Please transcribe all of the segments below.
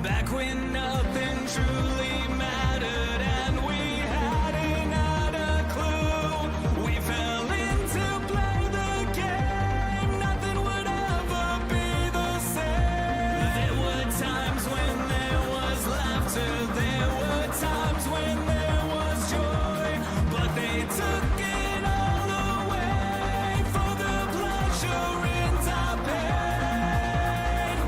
Back when nothing truly mattered and we hadn't had a clue. We fell in to play the game. Nothing would ever be the same. There were times when there was laughter. There were times when there was joy. But they took it all away for the pleasure in our pain.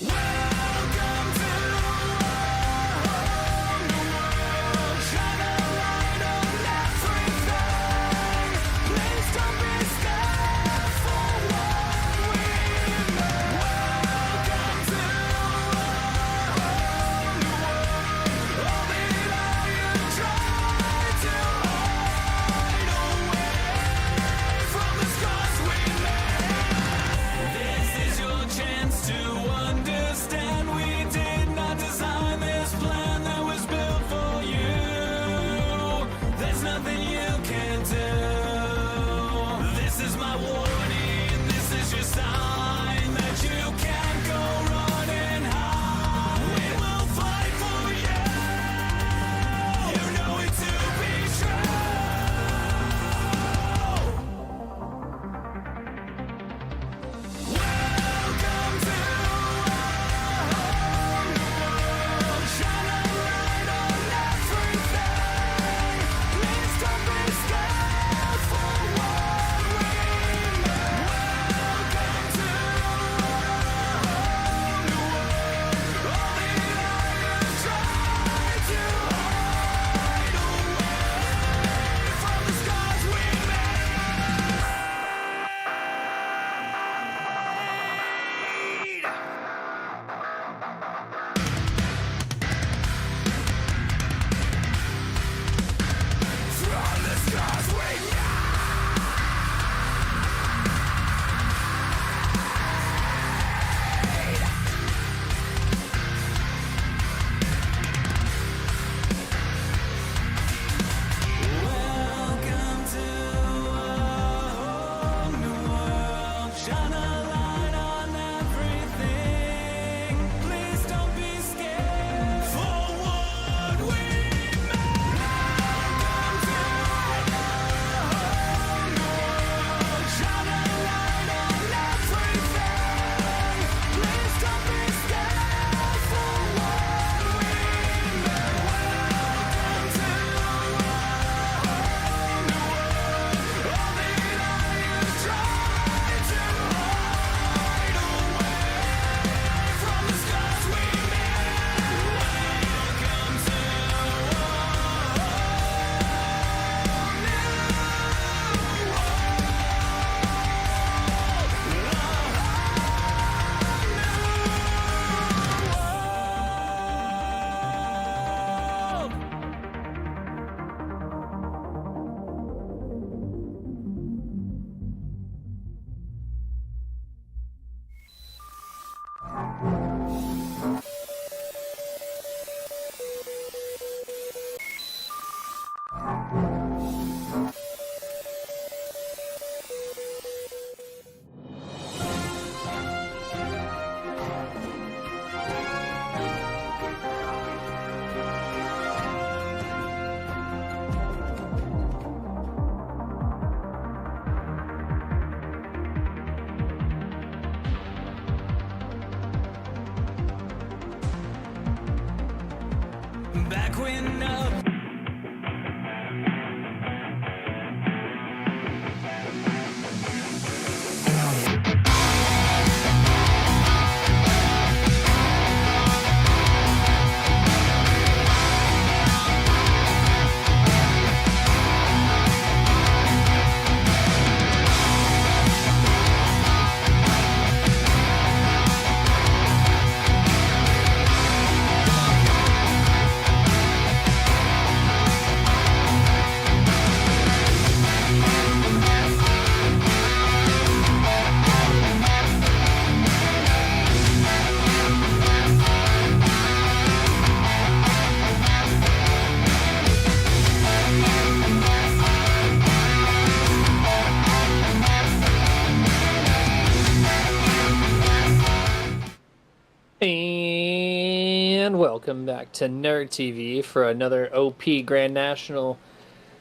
Welcome to our new world. Shine a light on everything. Please don't be scared for what we know. Welcome to our new world. All the lie you tried to hide away from the scars we made. This is your chance to understand we did not design this plan that was built for you. There's nothing you can do. This is my warning, this is your sign that you can't go running high. We will fight for you. You know it to be true. Welcome to our new world. Shine a light on everything. Please don't be scared for what we know. Welcome to our new world. All the liars tried to hide away from the scars we made. From the scars we Welcome to our new world. Shine a light on everything. Please don't be scared for what we made. Welcome to our new world. Shine a light on everything. Please don't be scared for what we made. Welcome to our new world. All the liars tried to hide away from the scars we made. Welcome to back when nothing welcome back to Nerd TV for another OP Grand National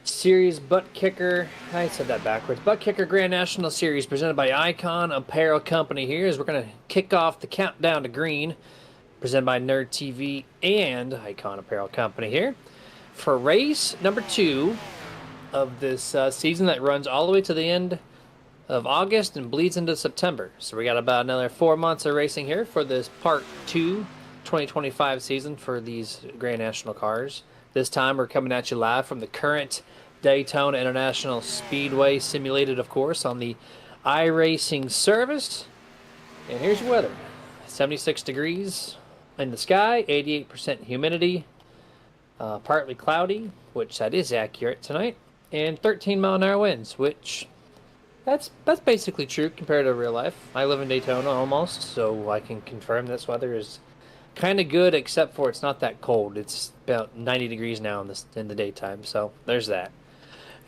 Series ButtKicker. I said that backwards. ButtKicker Grand National Series presented by Icon Apparel Company here as we're going to kick off the countdown to green, presented by Nerd TV and Icon Apparel Company here for race number 2 of this season that runs all the way to the end of August and bleeds into September. So we got about another 4 months of racing here for this part 2 2025 season for these Grand National cars. This time we're coming at you live from the current Daytona International Speedway, simulated of course on the iRacing service. And here's your weather. 76 degrees in the sky, 88% humidity, partly cloudy, which that is accurate tonight, and 13-mile-an-hour winds, which that's basically true compared to real life. I live in Daytona almost, so I can confirm this weather is kind of good, except for it's not that cold. It's about 90 degrees now in the daytime, so there's that.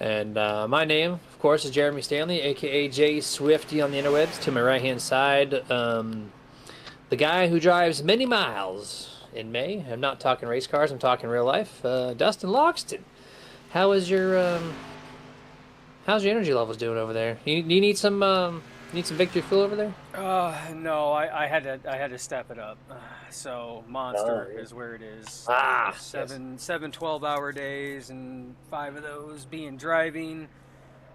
And my name, of course, is Jeremy Stanley, a.k.a. Jay Swifty on the interwebs. To my right-hand side, the guy who drives many miles in May. I'm not talking race cars, I'm talking real life. Dustin Loxton. How's your energy levels doing over there? You need some victory fuel over there? No, I had to step it up. So Monster is where it is. Seven 12-hour days, and 5 of those being driving.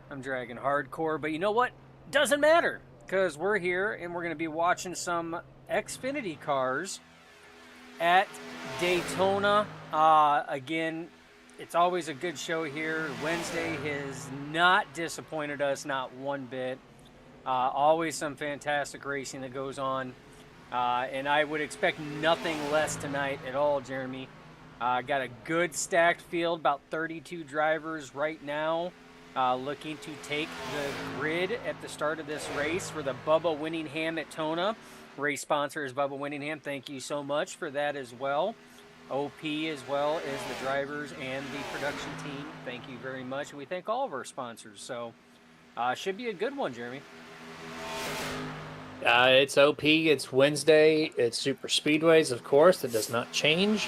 I'm dragging hardcore, but you know what? Doesn't matter, because we're here and we're going to be watching some Xfinity cars at Daytona. Again, it's always a good show here. Wednesday has not disappointed us, not one bit. Always some fantastic racing that goes on. And I would expect nothing less tonight at all, Jeremy. Got a good stacked field, about 32 drivers right now, looking to take the grid at the start of this race for the Bubba Winningham at Daytona. Race sponsor is Bubba Winningham. Thank you so much for that as well. OP as well as the drivers and the production team. Thank you very much. And we thank all of our sponsors. So should be a good one, Jeremy. It's OP, it's Wednesday, it's Super Speedways, of course, that does not change.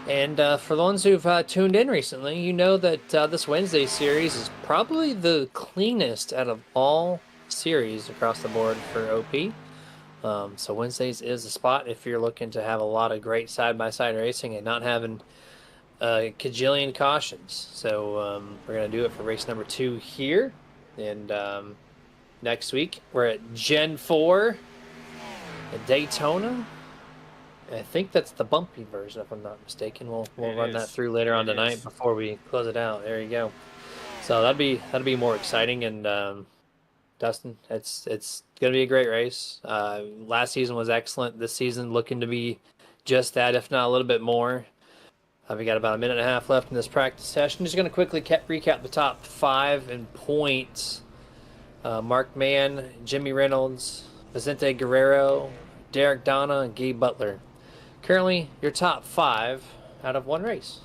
And for the ones who've tuned in recently, you know that this Wednesday series is probably the cleanest out of all series across the board for OP. So Wednesdays is the spot if you're looking to have a lot of great side-by-side racing and not having a cajillion cautions. So we're going to do it for race number 2 here. And next week, we're at Gen 4 at Daytona. I think that's the bumpy version, if I'm not mistaken. We'll run that through later on tonight before we close it out. There you go. So that'll be more exciting. And Dustin, it's going to be a great race. Last season was excellent. This season looking to be just that, if not a little bit more. We got about a minute and a half left in this practice session. Just going to quickly recap the top 5 in points. Mark Mann, Jimmy Reynolds, Vicente Guerrero, Derek Donna, and Gabe Butler. Currently, your top 5 out of 1 race.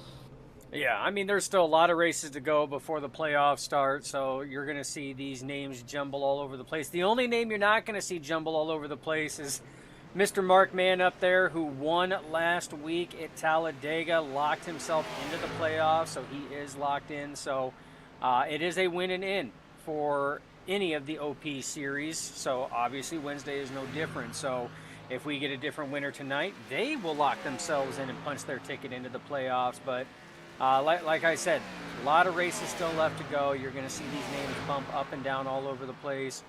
Yeah, I mean, there's still a lot of races to go before the playoffs start, so you're going to see these names jumble all over the place. The only name you're not going to see jumble all over the place is Mr. Mark Mann up there, who won last week at Talladega, locked himself into the playoffs, so he is locked in. So it is a win and in for any of the OP series, so obviously Wednesday is no different. So if we get a different winner tonight, they will lock themselves in and punch their ticket into the playoffs. But like I said, a lot of races still left to go. You're going to see these names bump up and down all over the place.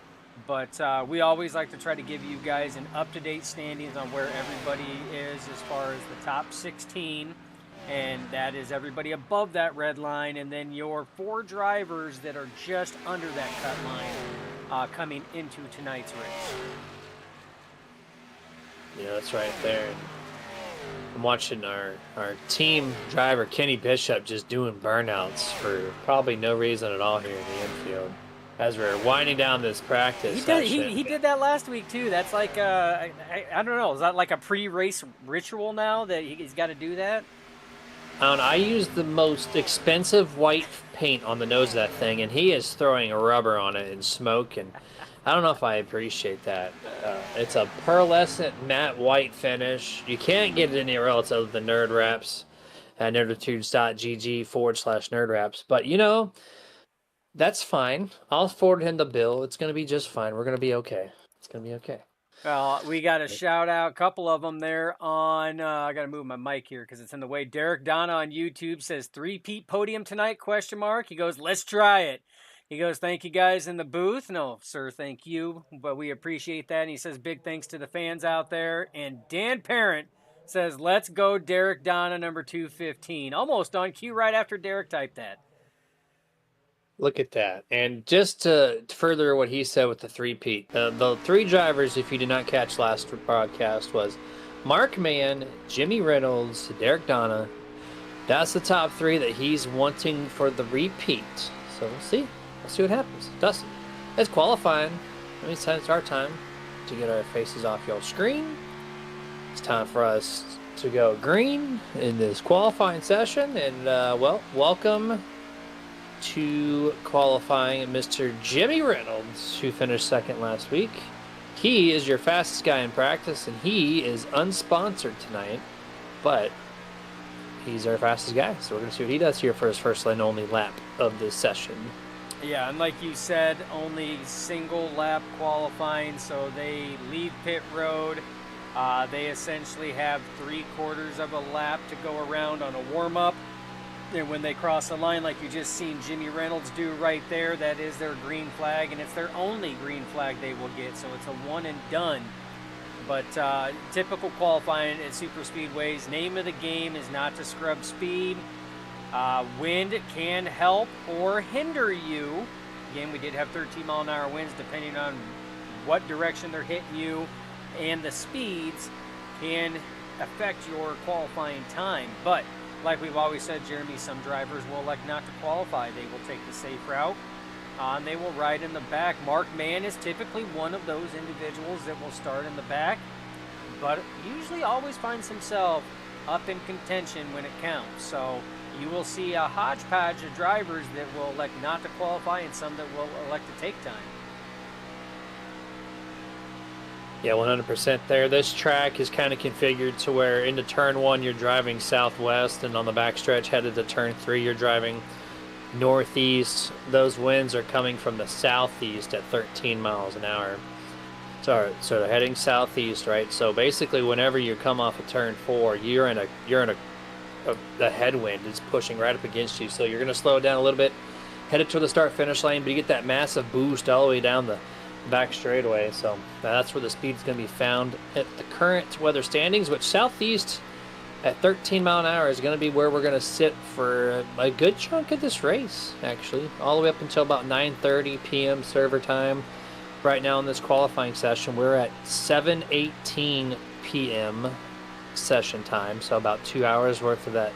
But we always like to try to give you guys an up-to-date standings on where everybody is as far as the top 16. And that is everybody above that red line, and then your 4 drivers that are just under that cut line coming into tonight's race. Yeah, that's right there. And I'm watching our team driver, Kenny Bishop, just doing burnouts for probably no reason at all here in the infield as we're winding down this practice session. He did that last week, too. That's like, I don't know, is that like a pre-race ritual now that he's got to do that? I used the most expensive white paint on the nose of that thing, and he is throwing a rubber on it and smoke and I don't know if I appreciate that. It's a pearlescent matte white finish. You can't get it anywhere else other than Nerd Wraps at nerditudes.gg/Nerd Wraps. But, you know, that's fine. I'll forward him the bill. It's going to be just fine. We're going to be okay. It's going to be okay. Well, we got a shout out, a couple of them there on. I got to move my mic here because it's in the way. Derek Donna on YouTube says 3-peat podium tonight? ? He goes, let's try it. He goes, thank you guys in the booth. No, sir, thank you, but we appreciate that. And he says, big thanks to the fans out there. And Dan Parent says, let's go Derek Donna number 215. Almost on cue right after Derek typed that. Look at that. And just to further what he said with the three-peat, the three drivers, if you did not catch last broadcast, was Mark Mann, Jimmy Reynolds, Derek Donna. That's the top three that he's wanting for the repeat. So we'll see. We'll see what happens. Dustin, it's qualifying. It's our time to get our faces off your screen. It's time for us to go green in this qualifying session. And, well, welcome to qualifying Mr. Jimmy Reynolds, who finished second last week. He is your fastest guy in practice, and he is unsponsored tonight, but he's our fastest guy, so we're going to see what he does here for his first and only lap of this session. Yeah, and like you said, only single lap qualifying, so they leave pit road. They essentially have 3/4 of a lap to go around on a warm-up. And when they cross the line, like you just seen Jimmy Reynolds do right there, that is their green flag, and it's their only green flag they will get, so it's a one and done. But typical qualifying at super speedways, name of the game is not to scrub speed. Wind can help or hinder you. Again, we did have 13-mile-an-hour winds depending on what direction they're hitting you, and the speeds can affect your qualifying time. But like we've always said, Jeremy, some drivers will elect not to qualify. They will take the safe route, and they will ride in the back. Mark Mann is typically one of those individuals that will start in the back, but usually always finds himself up in contention when it counts. So you will see a hodgepodge of drivers that will elect not to qualify and some that will elect to take time. Yeah, 100% there. This track is kind of configured to where into turn 1 you're driving southwest, and on the backstretch headed to turn 3 you're driving northeast. Those winds are coming from the southeast at 13 miles an hour. So they're heading southeast, right? So basically, whenever you come off of turn 4, you're in a the headwind is pushing right up against you. So you're going to slow down a little bit, headed to the start-finish lane, but you get that massive boost all the way down the back straightaway. So that's where the speed's going to be found at the current weather standings, which southeast at 13 mile an hour is going to be where we're going to sit for a good chunk of this race, actually, all the way up until about 9:30 p.m. server time. Right now in this qualifying session, we're at 7:18 p.m. session time, so about 2 hours worth of that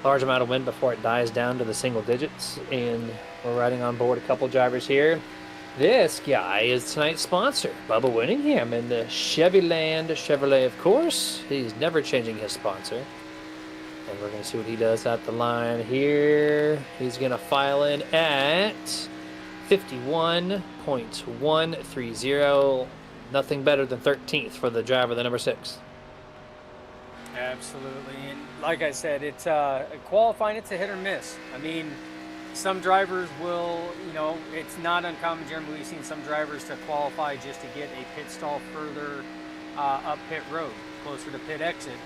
large amount of wind before it dies down to the single digits. And we're riding on board a couple drivers here. This guy is tonight's sponsor, Bubba Winningham, in the Chevyland Chevrolet, of course. He's never changing his sponsor. And we're going to see what he does at the line here. He's going to file in at 51.130. Nothing better than 13th for the driver, the number 6. Absolutely. And like I said, it's qualifying, it's a hit or miss. I mean, some drivers will, it's not uncommon, Jeremy, we've seen some drivers to qualify just to get a pit stall further up pit road, closer to pit exit,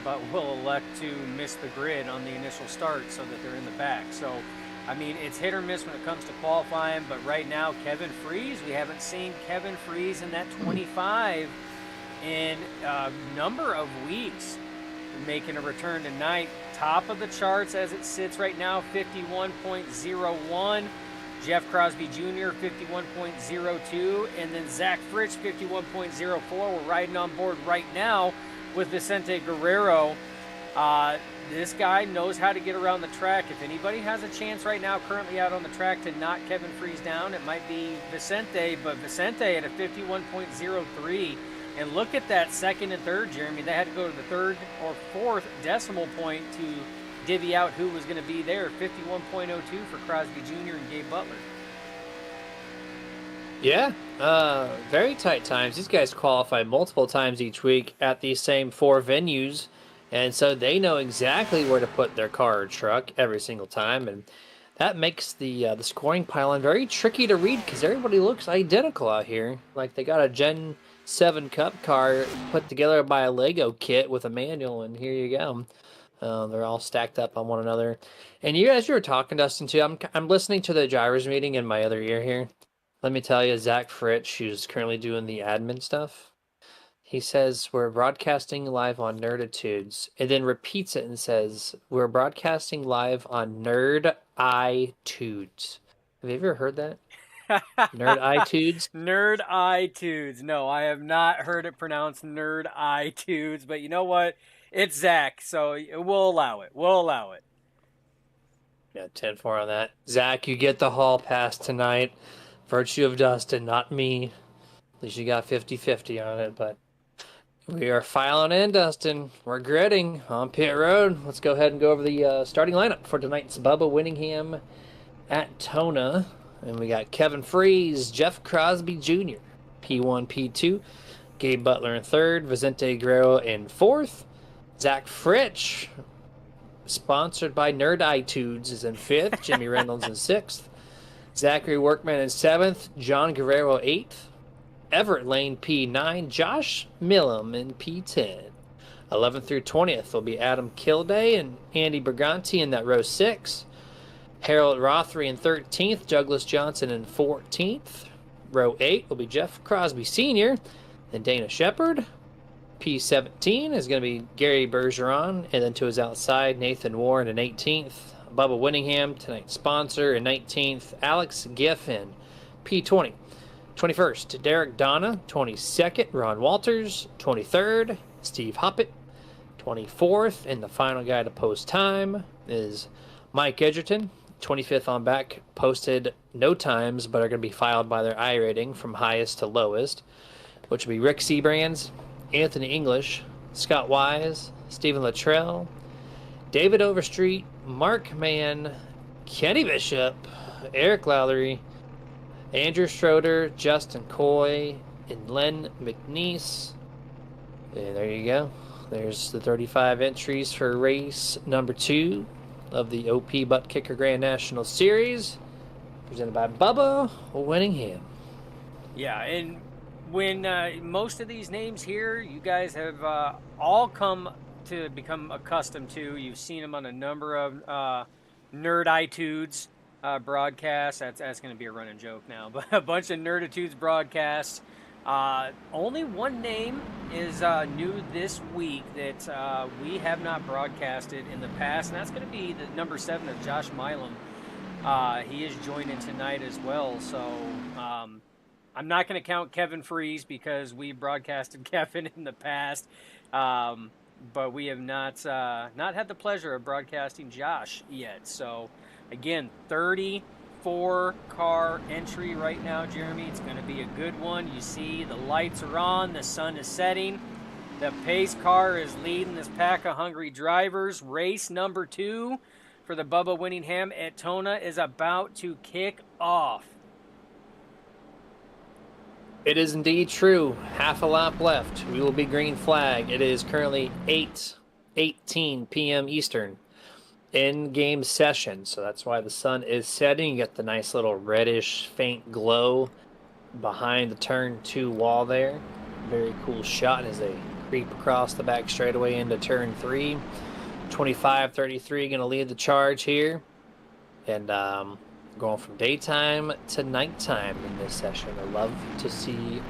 but will elect to miss the grid on the initial start so that they're in the back. So, I mean, it's hit or miss when it comes to qualifying, but right now, Kevin Freese, we haven't seen Kevin Freese in that 25 in a number of weeks, making a return tonight. Top of the charts as it sits right now, 51.01. Jeff Crosby Jr., 51.02. And then Zach Fritsch, 51.04. We're riding on board right now with Vicente Guerrero. This guy knows how to get around the track. If anybody has a chance right now currently out on the track to knock Kevin Freese down, it might be Vicente, but Vicente at a 51.03. And look at that second and third, Jeremy. They had to go to the third or fourth decimal point to divvy out who was going to be there. 51.02 for Crosby Jr. and Gabe Butler. Yeah, very tight times. These guys qualify multiple times each week at these same 4 venues, and so they know exactly where to put their car or truck every single time, and that makes the scoring pylon very tricky to read because everybody looks identical out here. Like they got a Gen 7 Cup car put together by a Lego kit with a manual, and here you go. They're all stacked up on one another. And you, as you were talking, Dustin, too, I'm listening to the drivers meeting in my other ear here. Let me tell you, Zach Fritsch, who's currently doing the admin stuff, he says, we're broadcasting live on Nerditudes, and then repeats it and says, we're broadcasting live on Nerd iTudes. Have you ever heard that? Nerd iTudes? Nerd iTudes. No, I have not heard it pronounced Nerd iTudes, but you know what? It's Zach, so we'll allow it. We'll allow it. Yeah, 10-4 on that. Zach, you get the hall pass tonight. Virtue of Dustin, not me. At least you got 50-50 on it, but we are filing in, Dustin. We're gritting on pit road. Let's go ahead and go over the starting lineup for tonight's Bubba Winningham at Daytona. And we got Kevin Freeze, Jeff Crosby Jr., P1, P2, Gabe Butler in third, Vicente Guerrero in fourth, Zach Fritsch, sponsored by Nerd iTunes, is in fifth, Jimmy Reynolds in sixth, Zachary Workman in seventh, John Guerrero eighth, Everett Lane P9, Josh Millam in P10. 11th through 20th will be Adam Kilday and Andy Briganti in that row 6. Harold Rothery in 13th, Douglas Johnson in 14th. Row 8 will be Jeff Crosby Sr. and Dana Shepard. P17 is going to be Gary Bergeron, and then to his outside, Nathan Warren in 18th. Bubba Winningham, tonight's sponsor, in 19th. Alex Giffen, P20. 21st, Derek Donna. 22nd, Ron Walters. 23rd, Steve Hoppett. 24th, and the final guy to post time is Mike Edgerton. 25th on back, posted no times, but are going to be filed by their I rating from highest to lowest, which will be Rick Seabrands, Anthony English, Scott Wise, Stephen Luttrell, David Overstreet, Mark Mann, Kenny Bishop, Eric Lowry, Andrew Schroeder, Justin Coy, and Len McNeese. And there you go. There's the 35 entries for race number 2 of the OP ButtKicker Grand National Series, presented by Bubba Winningham. Yeah, and when most of these names here, you guys have all come to become accustomed to. You've seen them on a number of Nerd iTudes broadcasts. That's going to be a running joke now, but a bunch of Nerditudes broadcasts. Only one name is new this week that we have not broadcasted in the past, and that's going to be the number 7 of Josh Milam. He is joining tonight as well, so I'm not going to count Kevin Freeze because we broadcasted Kevin in the past, but we have not had the pleasure of broadcasting Josh yet. So, again, 34-car entry right now, Jeremy. It's going to be a good one. You see the lights are on, the sun is setting. The pace car is leading this pack of hungry drivers. Race number 2 for the Bubba Winningham at Daytona is about to kick off. It is indeed true. Half a lap left. We will be green flag. It is currently 8:18 p.m. Eastern. In-game session, so that's why the sun is setting. You get the nice little reddish faint glow behind the turn 2 wall there. Very cool shot as they creep across the back straightaway into turn 3. 25-33 going to lead the charge here, and going from daytime to nighttime in this session. I love to see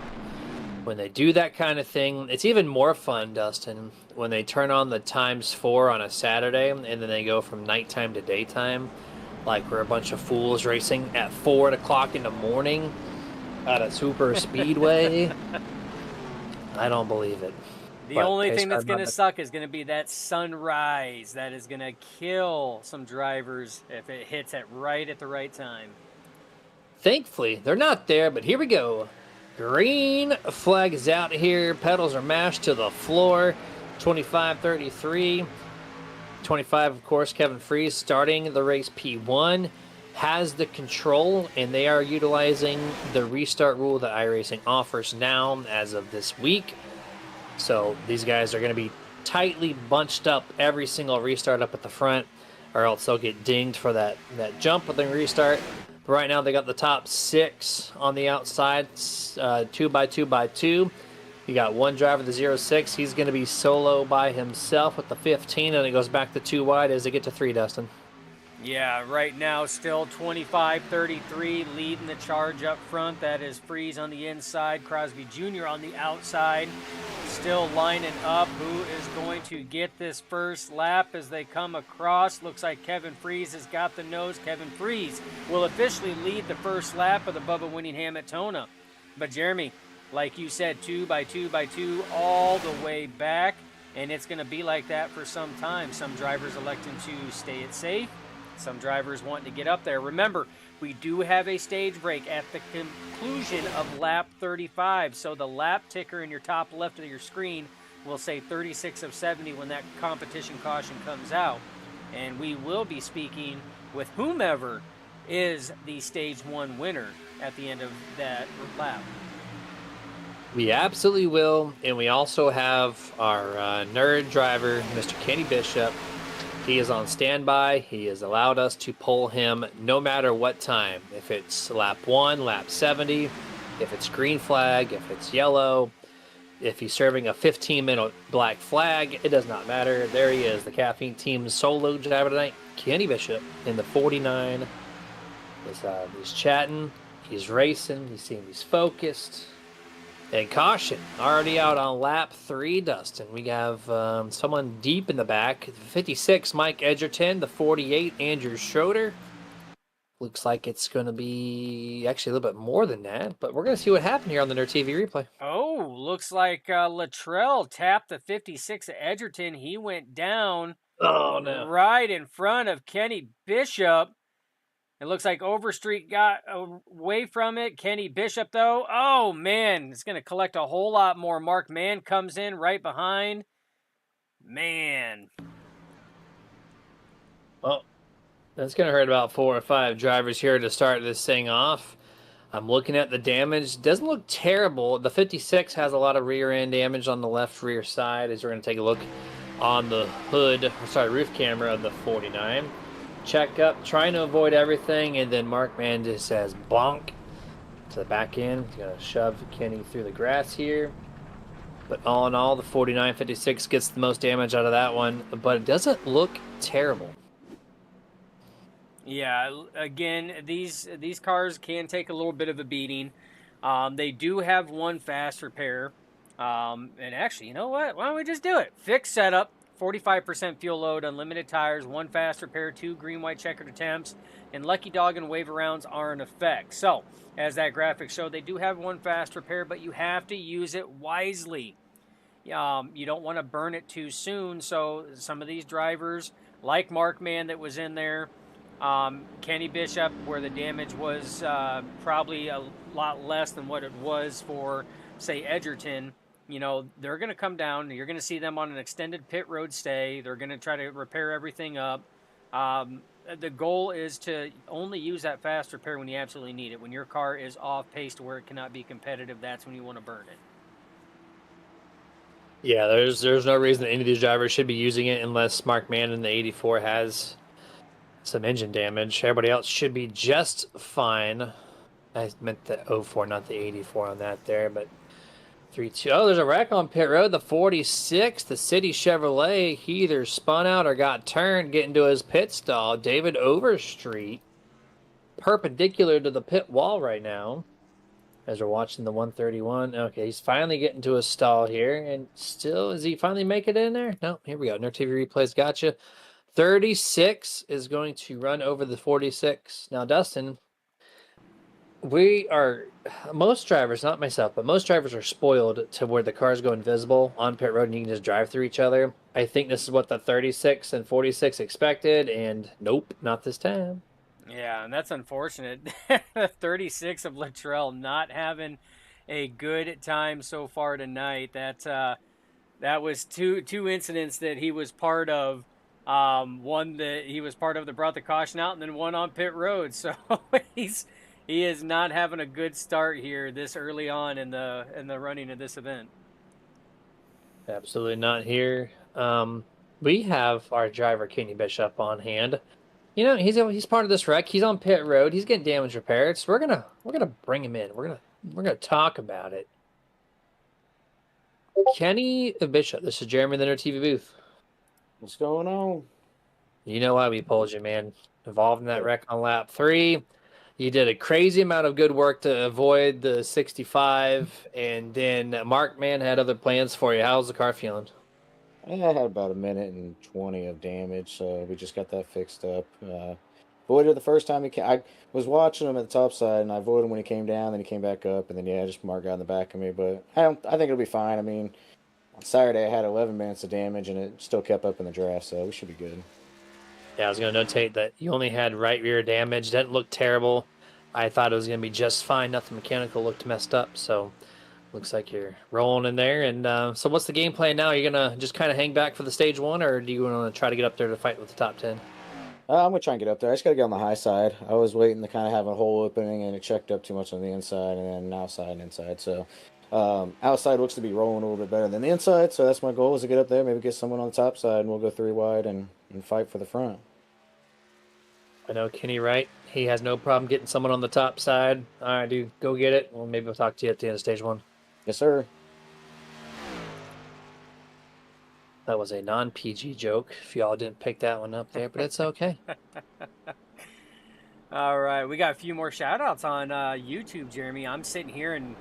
when they do that kind of thing. It's even more fun, Dustin, when they turn on the ×4 on a Saturday and then they go from nighttime to daytime, like we're a bunch of fools racing at 4 o'clock in the morning at a super speedway. I don't believe it. The only thing that's going to suck is going to be that sunrise. That is going to kill some drivers if it hits it right at the right time. Thankfully, they're not there, but here we go. Green flag is out here. Pedals are mashed to the floor. 25-33. 25, of course, Kevin Freeze starting the race P1. has the control, and they are utilizing the restart rule that iRacing offers now as of this week. So these guys are going to be tightly bunched up every single restart up at the front, or else they'll get dinged for that jump with the restart. But right now they got the top 6 on the outside, 2 by 2 by 2. You got one driver, the 06. He's going to be solo by himself with the 15, and it goes back to 2 wide as they get to 3, Dustin. Yeah, right now still 25-33 leading the charge up front. That is Freeze on the inside, Crosby Jr. on the outside. Still lining up who is going to get this first lap as they come across. Looks like Kevin Freeze has got the nose. Kevin Freeze will officially lead the first lap of the Bubba Winningham at Daytona. But Jeremy, like you said, 2 by 2 by 2 all the way back. And it's going to be like that for some time. Some drivers electing to stay it safe. Some drivers wanting to get up there. Remember, we do have a stage break at the conclusion of lap 35. So the lap ticker in your top left of your screen will say 36 of 70 when that competition caution comes out. And we will be speaking with whomever is the stage 1 winner at the end of that lap. We absolutely will. And we also have our nerd driver, Mr. Kenny Bishop. He is on standby. He has allowed us to pull him no matter what time. If it's lap 1, lap 70, if it's green flag, if it's yellow, if he's serving a 15-minute black flag, it does not matter. There he is, the Caffeine Team's solo driver tonight, Kenny Bishop in the 49. He's chatting, he's racing, you see him, he's focused. And caution, already out on lap 3, Dustin. We have someone deep in the back. 56, Mike Edgerton. The 48, Andrew Schroeder. Looks like it's going to be actually a little bit more than that. But we're going to see what happened here on the Nerd TV replay. Oh, looks like Luttrell tapped the 56 of Edgerton. He went down right in front of Kenny Bishop. It looks like Overstreet got away from it. Kenny Bishop, though, oh, man, it's going to collect a whole lot more. Mark Mann comes in right behind. Man. Well, that's going to hurt about 4 or 5 drivers here to start this thing off. I'm looking at the damage. Doesn't look terrible. The 56 has a lot of rear end damage on the left rear side, as we're going to take a look on the roof camera of the 49. Check up, trying to avoid everything, and then Mark Mann just says bonk to the back end. He's going to shove Kenny through the grass here. But all in all, the 49-56 gets the most damage out of that one, but it doesn't look terrible. Yeah, again, these cars can take a little bit of a beating. They do have one fast repair. And actually, you know what? Why don't we just do it? Fixed setup. 45% fuel load, unlimited tires, one fast repair, 2 green-white checkered attempts, and Lucky Dog and waiver rounds are in effect. So, as that graphic showed, they do have one fast repair, but you have to use it wisely. You don't want to burn it too soon, so some of these drivers, like Mark Mann that was in there, Kenny Bishop, where the damage was probably a lot less than what it was for, say, Edgerton, you know, they're going to come down. You're going to see them on an extended pit road stay. They're going to try to repair everything up. The goal is to only use that fast repair when you absolutely need it. When your car is off pace to where it cannot be competitive, that's when you want to burn it. Yeah, there's no reason that any of these drivers should be using it unless Mark Mann in the 84 has some engine damage. Everybody else should be just fine. I meant the 04, not the 84 on that there, but 3-2. Oh, there's a wreck on pit road. The 46, the City Chevrolet. He either spun out or got turned getting to his pit stall. David Overstreet, perpendicular to the pit wall right now. As we're watching the 131. Okay, he's finally getting to a stall here. And still, is he finally make it in there? No, here we go. Nerd TV replays gotcha. 36 is going to run over the 46. Now, Dustin, most drivers, not myself, but most drivers are spoiled to where the cars go invisible on pit road and you can just drive through each other. I think this is what the 36 and 46 expected, and nope, not this time. Yeah, and that's unfortunate. 36 of Luttrell not having a good time so far tonight. That was two incidents that he was part of One that he was part of that brought the caution out, and then one on pit road. So he is not having a good start here this early on in the running of this event. Absolutely not here. We have our driver Kenny Bishop on hand. You know, he's part of this wreck. He's on pit road. He's getting damage repaired. So we're gonna bring him in. We're gonna talk about it. Kenny Bishop. This is Jeremy in the Nerd TV booth. What's going on? You know why we pulled you, man. Involved in that wreck on lap 3. You did a crazy amount of good work to avoid the 65, and then Mark, man, had other plans for you. How's the car feeling? I had about 1:20 of damage, so we just got that fixed up. Avoided the first time he came. I was watching him at the top side, and I avoided him when he came down. Then he came back up, and then just Mark got in the back of me. But I think it'll be fine. I mean, on Saturday I had 11 minutes of damage, and it still kept up in the draft, so we should be good. Yeah, I was going to notate that you only had right rear damage. Didn't look terrible. I thought it was going to be just fine. Nothing mechanical looked messed up. So looks like you're rolling in there. And so what's the game plan now? Are you going to just kind of hang back for the stage 1, or do you want to try to get up there to fight with the top 10? I'm going to try and get up there. I just got to get on the high side. I was waiting to kind of have a hole opening, and it checked up too much on the inside, and then outside and inside. So outside looks to be rolling a little bit better than the inside. So that's my goal, is to get up there, maybe get someone on the top side, and we'll go 3 wide and fight for the front. I know Kenny Wright. He has no problem getting someone on the top side. All right, dude, go get it. Well, maybe we'll talk to you at the end of stage 1. Yes, sir. That was a non-PG joke, if y'all didn't pick that one up there, but it's okay. All right, we got a few more shout-outs on YouTube, Jeremy. I'm sitting here and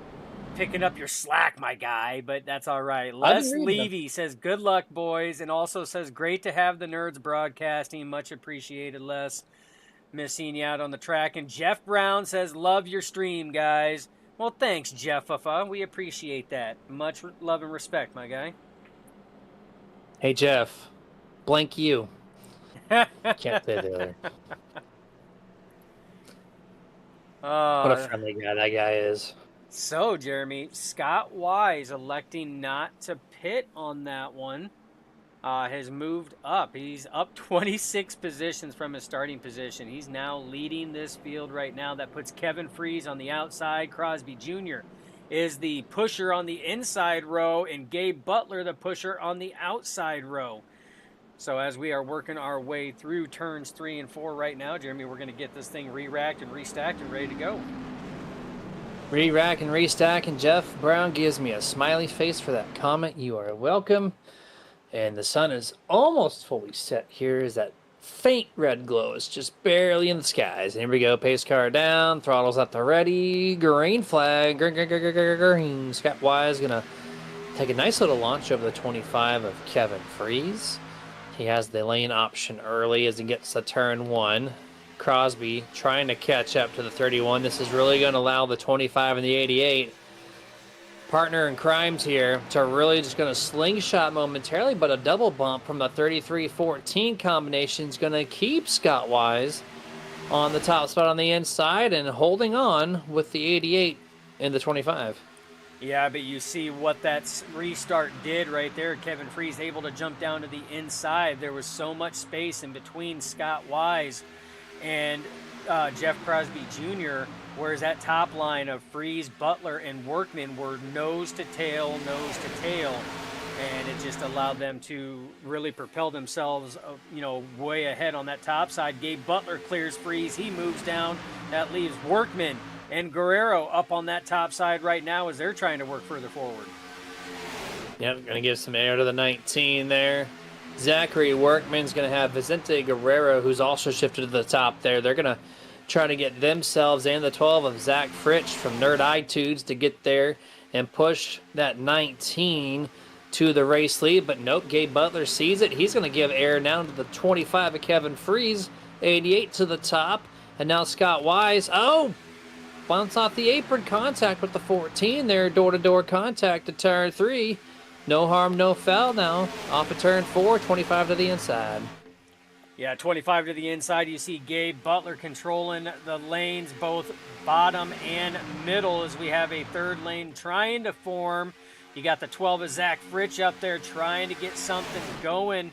picking up your slack, my guy, but that's all right. Les Levy says, good luck, boys, and also says, great to have the nerds broadcasting. Much appreciated, Les. Missing you out on the track. And Jeff Brown says, love your stream, guys. Well, thanks, Jeff. We appreciate that. Much love and respect, my guy. Hey, Jeff. Blank you. Can't say the other. What a friendly guy that guy is. So, Jeremy, Scott Wise electing not to pit on that one. Has moved up. He's up 26 positions from his starting position. He's now leading this field right now. That puts Kevin Freeze on the outside. Crosby Jr. is the pusher on the inside row, and Gabe Butler the pusher on the outside row. So as we are working our way through turns 3 and 4 right now, Jeremy, we're going to get this thing re-racked and restacked and ready to go. Re-rack and restack, and Jeff Brown gives me a smiley face for that comment. You are welcome. And the sun is almost fully set. Here is that faint red glow. It's just barely in the skies. And here we go. Pace car down. Throttles at the ready. Green flag. Green. Scott Wise going to take a nice little launch over the 25 of Kevin Freeze. He has the lane option early as he gets to turn 1. Crosby trying to catch up to the 31. This is really going to allow the 25 and the 88 partner in crimes here to really just going to slingshot momentarily, but a double bump from the 33-14 combination is going to keep Scott Wise on the top spot on the inside and holding on with the 88 in the 25. Yeah, but you see what that restart did right there. Kevin Freeze able to jump down to the inside. There was so much space in between Scott Wise and Jeff Crosby Jr., whereas that top line of Freeze, Butler, and Workman were nose to tail, and it just allowed them to really propel themselves, way ahead on that top side. Gabe Butler clears Freeze. He moves down. That leaves Workman and Guerrero up on that top side right now as they're trying to work further forward. Yep, going to give some air to the 19 there. Zachary Workman's going to have Vicente Guerrero, who's also shifted to the top there. They're going to try to get themselves and the 12 of Zach Fritsch from Nerd iTunes to get there and push that 19 to the race lead. But nope, Gabe Butler sees it. He's going to give air now to the 25 of Kevin Freeze, 88 to the top. And now Scott Wise, bounce off the apron, contact with the 14 there, door-to-door contact to turn 3. No harm, no foul now. Off of turn 4, 25 to the inside. Yeah, 25 to the inside. You see Gabe Butler controlling the lanes, both bottom and middle, as we have a third lane trying to form. You got the 12 of Zach Fritsch up there trying to get something going.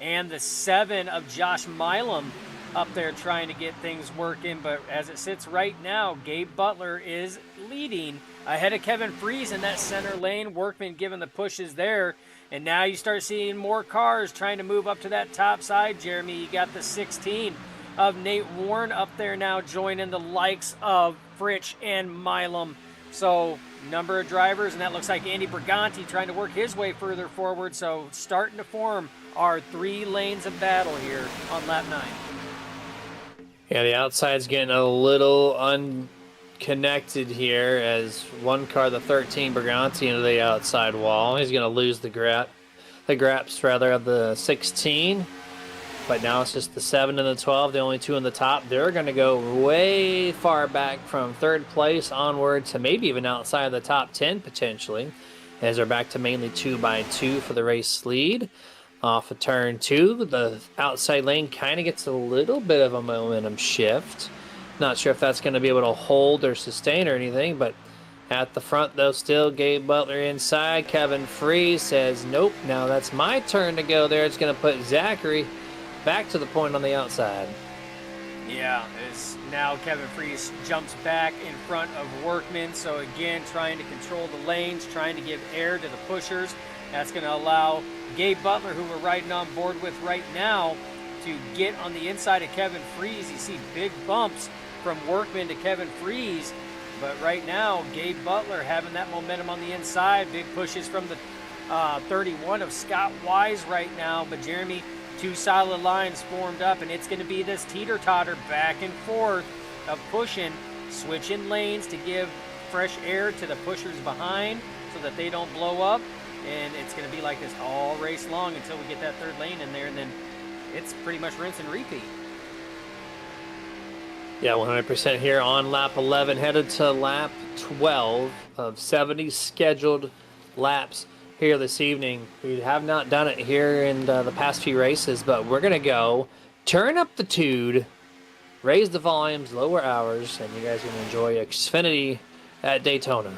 and the 7 of Josh Milam up there trying to get things working. But as it sits right now, Gabe Butler is leading ahead of Kevin Freeze in that center lane. Workman giving the pushes there. And now you start seeing more cars trying to move up to that top side, Jeremy. You got the 16 of Nate Warren up there now joining the likes of Fritsch and Milam. So number of drivers, and that looks like Andy Briganti trying to work his way further forward. So starting to form our 3 lanes of battle here on lap 9. Yeah, the outside's getting a little unconnected here as one car, the 13, Briganti, into the outside wall. He's going to lose the graps rather of the 16. But now it's just the 7 and the 12, the only 2 in the top. They're going to go way far back from third place onward to maybe even outside of the top 10 potentially, as they're back to mainly 2x2 for the race lead. Off of turn 2, the outside lane kind of gets a little bit of a momentum shift. Not sure if that's going to be able to hold or sustain or anything, but at the front, though, still Gabe Butler inside. Kevin Freeze says, nope, now that's my turn to go there. It's going to put Zachary back to the point on the outside. Yeah, as now Kevin Freeze jumps back in front of Workman. So again, trying to control the lanes, trying to give air to the pushers. That's going to allow Gabe Butler, who we're riding on board with right now, to get on the inside of Kevin Freeze. You see big bumps from Workman to Kevin Freeze. But right now, Gabe Butler having that momentum on the inside. Big pushes from the 31 of Scott Wise right now. But Jeremy, 2 solid lines formed up, and it's going to be this teeter-totter back and forth of pushing, switching lanes to give fresh air to the pushers behind so that they don't blow up. And it's going to be like this all race long until we get that 3rd lane in there, and then it's pretty much rinse and repeat. Yeah, 100% here on lap 11, headed to lap 12 of 70 scheduled laps here this evening. We have not done it here in the past few races, but we're going to go turn up the tude, raise the volumes, lower hours, and you guys are going to enjoy Xfinity at Daytona.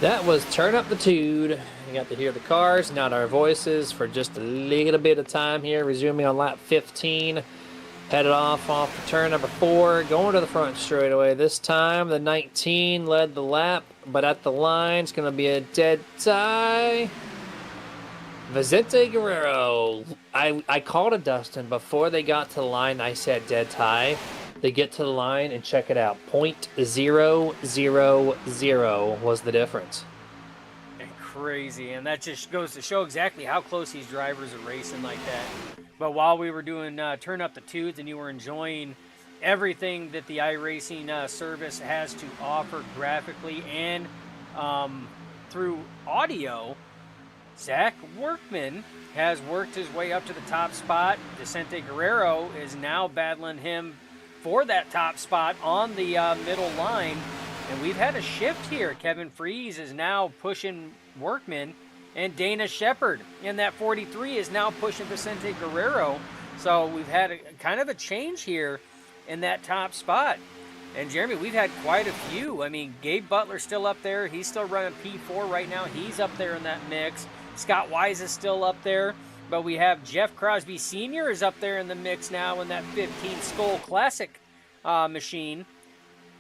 That was Turn Up the Tude. You got to hear the cars, not our voices, for just a little bit of time here. Resuming on lap 15. Headed off for turn number 4, going to the front straightaway. This time, the 19 led the lap, but at the line, it's going to be a dead tie. Vicente Guerrero. I called it, Dustin. Before they got to the line, I said dead tie. They get to the line and check it out. .000 was the difference. Crazy, and that just goes to show exactly how close these drivers are racing like that. But while we were doing Turn Up the Tudes and you were enjoying everything that the iRacing service has to offer graphically and through audio, Zach Workman has worked his way up to the top spot. Vicente Guerrero is now battling him for that top spot on the middle line. And we've had a shift here. Kevin Freese is now pushing Workman, and Dana Shepard in that 43 is now pushing Vicente Guerrero. So we've had kind of a change here in that top spot. And Jeremy, we've had quite a few. I mean, Gabe Butler's still up there. He's still running P4 right now. He's up there in that mix. Scott Wise is still up there. But we have Jeff Crosby Sr. is up there in the mix now in that 15 Skull Classic machine.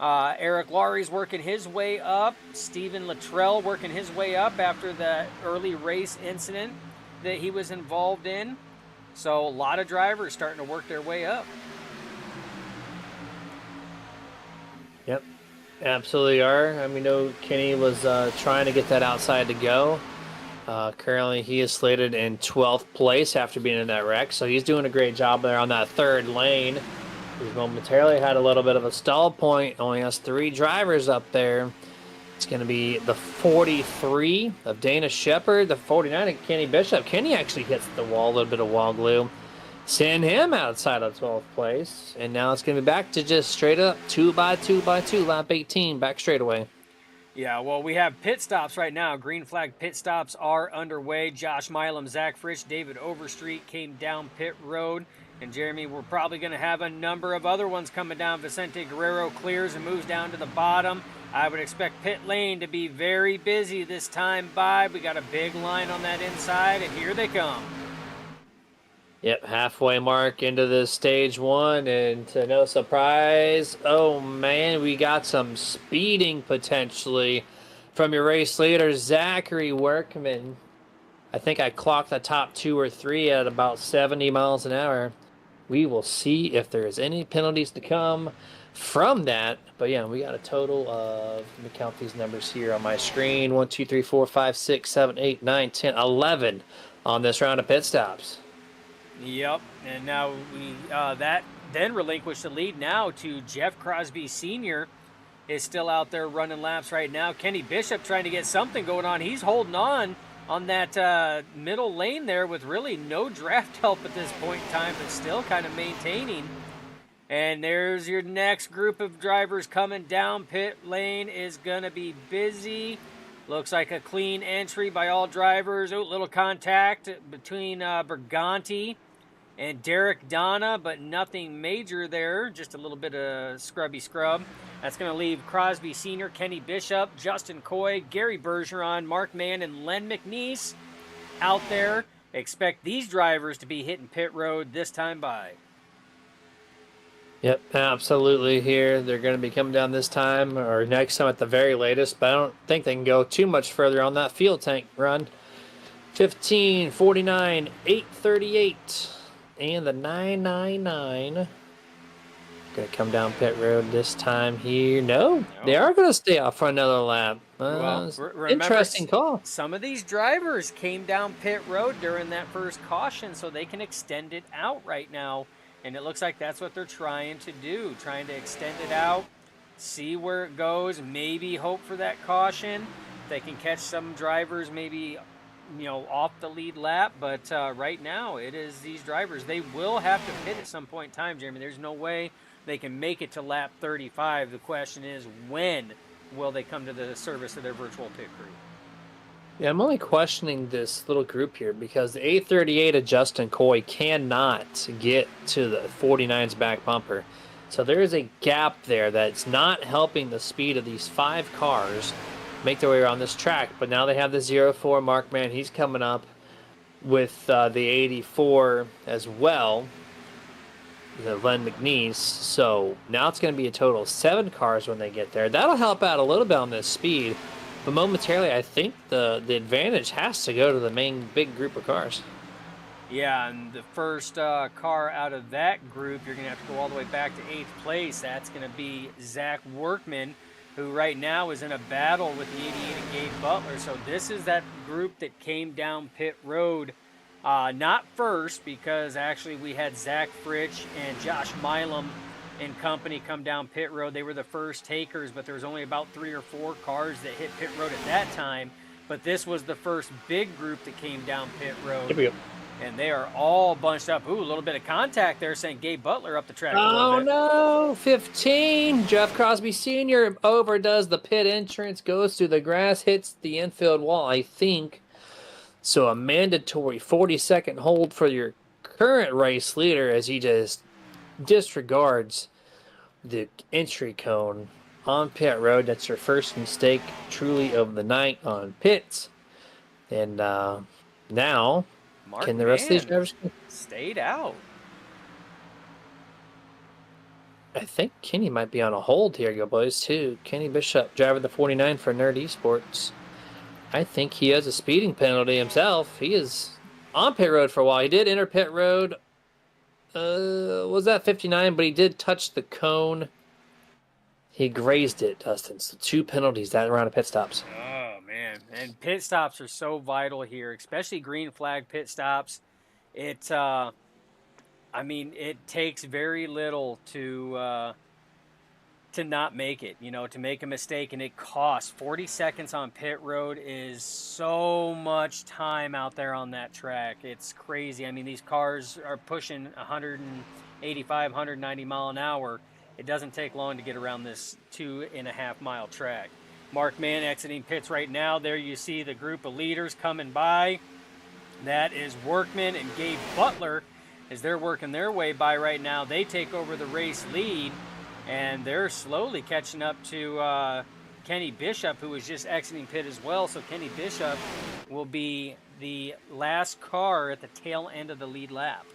Eric Laurie's working his way up. Stephen Luttrell working his way up after the early race incident that he was involved in. So a lot of drivers starting to work their way up. Yep, absolutely are. I mean, know Kenny was trying to get that outside to go. Currently, he is slated in 12th place after being in that wreck. So he's doing a great job there on that third lane. He's momentarily had a little bit of a stall point. Only has 3 drivers up there. It's going to be the 43 of Dana Shepard, the 49 of Kenny Bishop. Kenny actually hits the wall, a little bit of wall glue. Send him outside of 12th place. And now it's going to be back to just straight up 2x2x2, lap 18, back straightaway. Yeah, well, we have pit stops right now. Green flag pit stops are underway. Josh Milam, Zach Frisch, David Overstreet came down pit road. And Jeremy, we're probably going to have a number of other ones coming down. Vicente Guerrero clears and moves down to the bottom. I would expect pit lane to be very busy this time by. We got a big line on that inside, and here they come. Yep, halfway mark into this stage 1, and to no surprise, oh man, we got some speeding potentially from your race leader, Zachary Workman. I think I clocked the top 2 or 3 at about 70 miles an hour. We will see if there's any penalties to come from that. But yeah, we got a total of, let me count these numbers here on my screen, 1, 2, 3, 4, 5, 6, 7, 8, 9, 10, 11 on this round of pit stops. Yep, and now we that then relinquished the lead now to Jeff Crosby Sr. is still out there running laps right now. Kenny Bishop trying to get something going on. He's holding on that middle lane there with really no draft help at this point in time, but still kind of maintaining. And there's your next group of drivers coming down. Pit lane is going to be busy. Looks like a clean entry by all drivers. Oh, little contact between Berganti and Derek Donna, but nothing major there. Just a little bit of scrubby scrub. That's going to leave Crosby Sr., Kenny Bishop, Justin Coy, Gary Bergeron, Mark Mann, and Len McNeese out there. Expect these drivers to be hitting pit road this time by. Yep, absolutely here. They're going to be coming down this time or next time at the very latest, but I don't think they can go too much further on that fuel tank run. 15, 49, 838, and the 999. Going to come down pit road this time here. No, they are going to stay off for another lap. Interesting call. Some of these drivers came down pit road during that first caution, so they can extend it out right now. And it looks like that's what they're trying to do, trying to extend it out, see where it goes, maybe hope for that caution. They can catch some drivers maybe, off the lead lap. But right now, it is these drivers. They will have to pit at some point in time, Jeremy. There's no way they can make it to lap 35. The question is, when will they come to the service of their virtual pit crew? Yeah, I'm only questioning this little group here because the 838 of Justin Coy cannot get to the 49's back bumper. So there is a gap there that's not helping the speed of these 5 cars make their way around this track. But now they have the 04 Markman. He's coming up with the 84 as well, the Len McNeese. So now it's going to be a total of 7 cars when they get there. That'll help out a little bit on this speed. But momentarily, I think the advantage has to go to the main big group of cars. Yeah, and the first car out of that group, you're going to have to go all the way back to 8th place. That's going to be Zach Workman, who right now is in a battle with the 88 and Gabe Butler. So this is that group that came down pit road. Not first, because actually we had Zach Fritsch and Josh Milam and company come down pit road. They were the first takers, but there was only about 3 or 4 cars that hit pit road at that time. But this was the first big group that came down pit road. Here we go. And they are all bunched up. Ooh, a little bit of contact there, saying Gabe Butler up the track. Oh, no. 15. Jeff Crosby Sr. overdoes the pit entrance, goes through the grass, hits the infield wall, I think. So a mandatory 40-second hold for your current race leader as he just disregards the entry cone on pit road. That's your first mistake truly of the night on pits. And now... Mark can the rest of these drivers stayed out? I think Kenny might be on a hold here, go boys, too. Kenny Bishop, driver the 49 for Nerd Esports. I think he has a speeding penalty himself. He is on pit road for a while. He did enter pit road. Was that 59? But he did touch the cone. He grazed it, Dustin. So 2 penalties that round of pit stops. Oh, man. And pit stops are so vital here, especially green flag pit stops. It, I mean, it takes very little to not make it, to make a mistake, and it costs. 40 seconds on pit road is so much time out there on that track. It's crazy. I mean, these cars are pushing 185, 190 mile an hour. It doesn't take long to get around this 2.5 mile track. Mark Mann exiting pits right now. There you see the group of leaders coming by. That is Workman and Gabe Butler. As they're working their way by right now, they take over the race lead, and they're slowly catching up to Kenny Bishop, who was just exiting pit as well. So Kenny Bishop will be the last car at the tail end of the lead lap.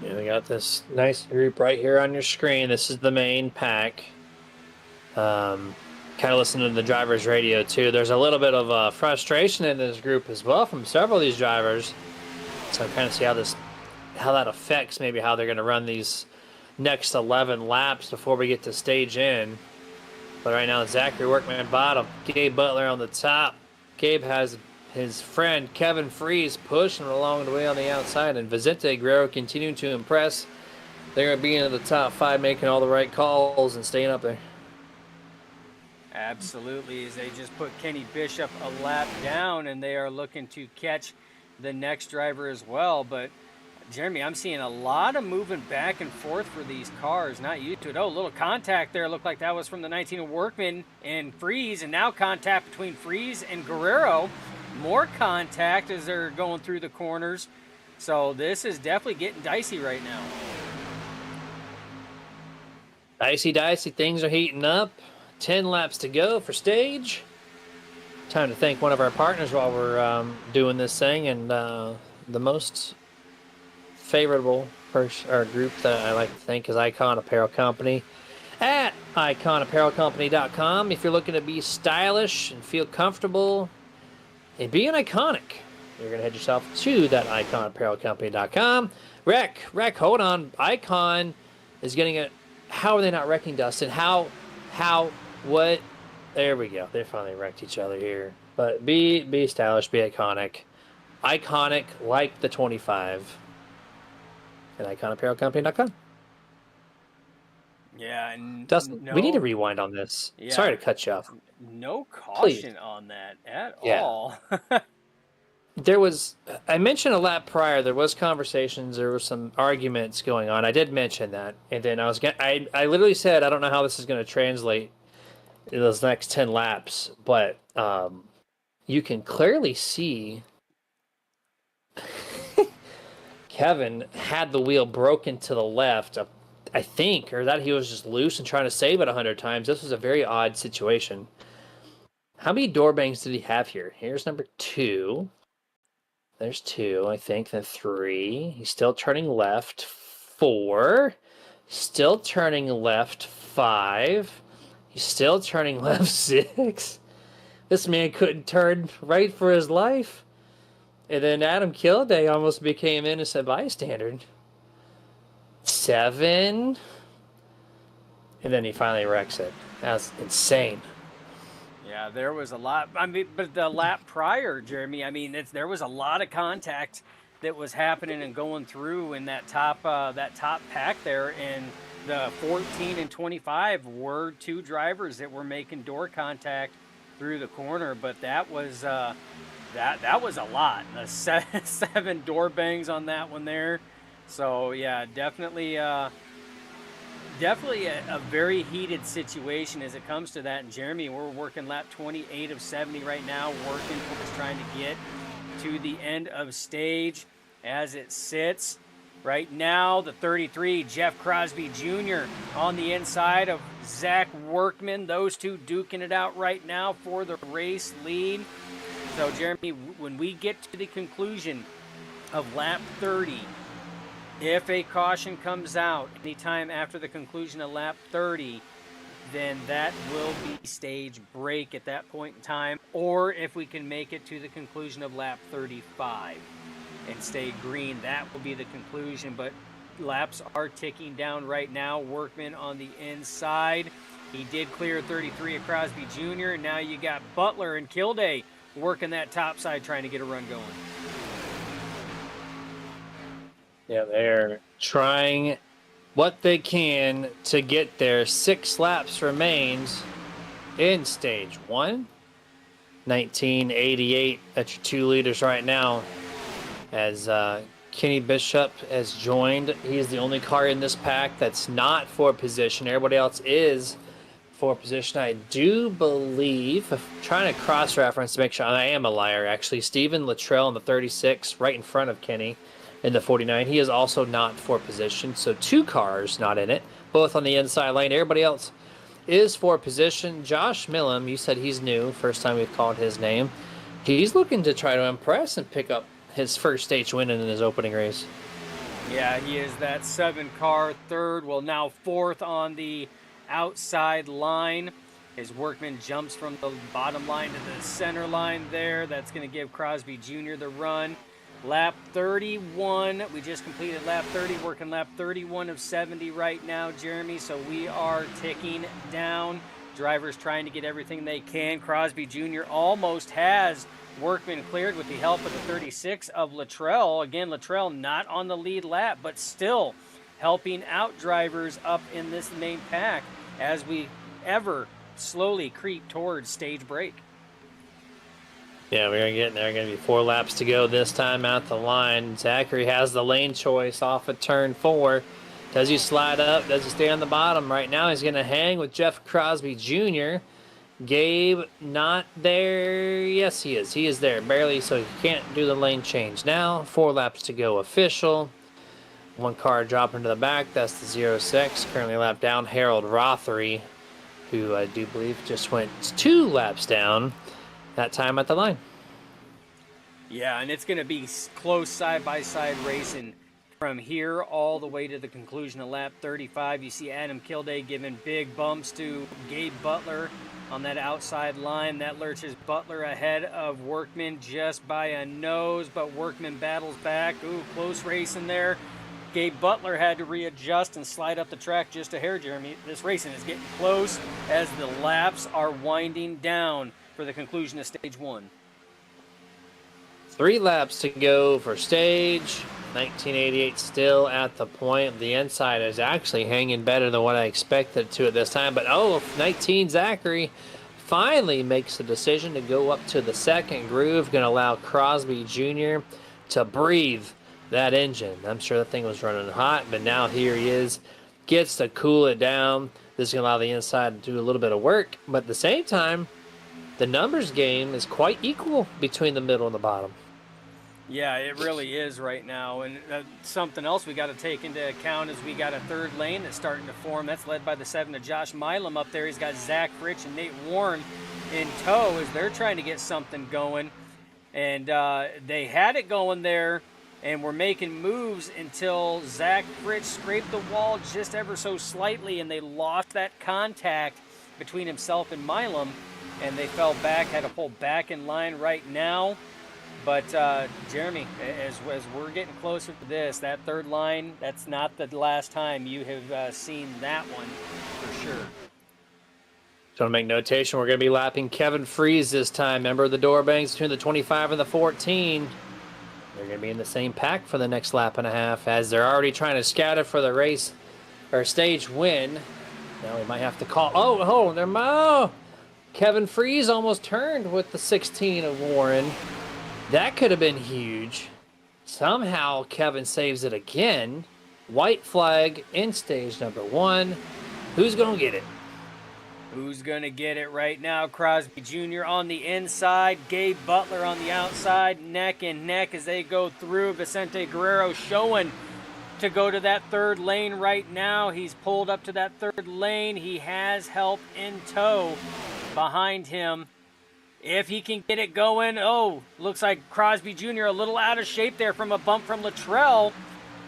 Yeah, we got this nice group right here on your screen. This is the main pack. Kind of listening to the driver's radio, too. There's a little bit of frustration in this group as well from several of these drivers. So kind of see how that affects maybe how they're going to run these next 11 laps before we get to stage in. But right now, Zachary Workman bottom, Gabe Butler on the top. Gabe has his friend Kevin Freeze pushing along the way on the outside, and Vicente Guerrero continuing to impress. They're going to be in the top 5, making all the right calls and staying up there. Absolutely, as they just put Kenny Bishop a lap down, and they are looking to catch the next driver as well. But Jeremy, I'm seeing a lot of moving back and forth for these cars. Not used to it. Oh, a little contact there. Looked like that was from the 19 of Workman and Freeze, and now contact between Freeze and Guerrero. More contact as they're going through the corners. So this is definitely getting dicey right now. Dicey. Things are heating up. 10 laps to go for stage. Time to thank one of our partners while we're doing this thing, and the most favorable group that I like to thank is Icon Apparel Company at iconapparelcompany.com. If you're looking to be stylish and feel comfortable and being iconic, you're going to head yourself to that iconapparelcompany.com. Rec, hold on. Icon is getting it. How are they not wrecking Dustin? What? There we go. They finally wrecked each other here. But be stylish, be iconic. Iconic like the 25 at iconapparelcompany.com. Yeah, and Dustin, we need to rewind on this. Yeah. Sorry to cut you off. No caution on that at all. There was, I mentioned a lap prior, there was conversations, there were some arguments going on. I did mention that. And then I literally said, I don't know how this is going to translate in those next 10 laps, but you can clearly see Kevin had the wheel broken to the left I think, or that he was just loose and trying to save it 100 times. This was a very odd situation. How many door bangs did he have here? Here's number 2. There's 2, I think. Then 3. He's still turning left. 4. Still turning left. 5. He's still turning left. 6. This man couldn't turn right for his life. And then Adam Kilday almost became innocent bystander. 7. And then he finally wrecks it. That's insane. Yeah, there was a lot. I mean, but the lap prior, Jeremy, I mean, there was a lot of contact that was happening and going through in that top pack there. And the 14 and 25 were 2 drivers that were making door contact through the corner. But that was that was a lot. 7 door bangs on that one there. So yeah, definitely. Definitely a very heated situation as it comes to that. And Jeremy, we're working lap 28 of 70 right now, working towards trying to get to the end of stage as it sits. Right now, the 33, Jeff Crosby Jr. on the inside of Zach Workman. Those two duking it out right now for the race lead. So Jeremy, when we get to the conclusion of lap 30, if a caution comes out anytime after the conclusion of lap 30, then that will be stage break at that point in time. Or if we can make it to the conclusion of lap 35 and stay green, that will be the conclusion. But laps are ticking down right now. Workman on the inside. He did clear 33 of Crosby Jr. Now you got Butler and Kilday working that top side trying to get a run going. Yeah, they're trying what they can to get there. 6 laps remains in stage 1. 1988, that's your 2 leaders right now. As Kenny Bishop has joined, he's the only car in this pack that's not for position. Everybody else is for position. I do believe, I'm trying to cross-reference to make sure I am a liar, actually. Steven Luttrell in the 36, right in front of Kenny. In the 49, he is also not for position, so 2 cars not in it, both on the inside lane. Everybody else is for position. Josh Millam, you said he's new, first time we've called his name. He's looking to try to impress and pick up his first stage win in his opening race. Yeah, he is that 7-car third, well now 4th on the outside line. His Workman jumps from the bottom line to the center line there. That's going to give Crosby Jr. the run. Lap 31, we just completed lap 30, working lap 31 of 70 right now, Jeremy. So we are ticking down. Drivers trying to get everything they can. Crosby Jr. almost has Workman cleared with the help of the 36 of Luttrell. Again, Luttrell not on the lead lap, but still helping out drivers up in this main pack as we ever slowly creep towards stage break. Yeah, we're going to get there. Going to be 4 laps to go this time out the line. Zachary has the lane choice off of turn 4. Does he slide up? Does he stay on the bottom? Right now he's going to hang with Jeff Crosby Jr. Gabe not there. Yes, he is. He is there. Barely, so he can't do the lane change now. 4 laps to go official. 1 car dropping to the back. That's the 06. Currently lap down. Harold Rothery, who I do believe just went 2 laps down. That time at the line. Yeah, and it's going to be close side-by-side racing from here all the way to the conclusion of lap 35. You see Adam Kilday giving big bumps to Gabe Butler on that outside line. That lurches Butler ahead of Workman just by a nose, but Workman battles back. Ooh, close racing there. Gabe Butler had to readjust and slide up the track just a hair, Jeremy. This racing is getting close as the laps are winding down for the conclusion of stage 1. 3 laps to go for stage. 1988 still at the point. The inside is actually hanging better than what I expected to at this time. But 19 Zachary finally makes the decision to go up to the second groove. Going to allow Crosby Jr. to breathe that engine. I'm sure that thing was running hot, but now here he is. Gets to cool it down. This is going to allow the inside to do a little bit of work. But at the same time, the numbers game is quite equal between the middle and the bottom. Yeah, it really is right now. And something else we got to take into account is we got a third lane that's starting to form. That's led by the 7 of Josh Milam up there. He's got Zach Fritsch and Nate Warren in tow as they're trying to get something going. And they had it going there and were making moves until Zach Fritsch scraped the wall just ever so slightly, and they lost that contact between himself and Milam, and they fell back, had to pull back in line right now. But Jeremy, as we're getting closer to this, that third line, that's not the last time you have seen that one for sure. So to make notation, we're going to be lapping Kevin Freeze this time. Member of the door bangs between the 25 and the 14. They're going to be in the same pack for the next lap and a half, as they're already trying to scatter for the race or stage win. Now we might have to call. Kevin Freeze almost turned with the 16 of Warren. That could have been huge. Somehow Kevin saves it again. White flag in stage number 1. Who's going to get it? Who's going to get it right now? Crosby Jr. on the inside, Gabe Butler on the outside, neck and neck as they go through. Vicente Guerrero showing to go to that third lane right now. He's pulled up to that third lane. He has help in tow behind him. If he can get it going, looks like Crosby Jr. a little out of shape there from a bump from Luttrell.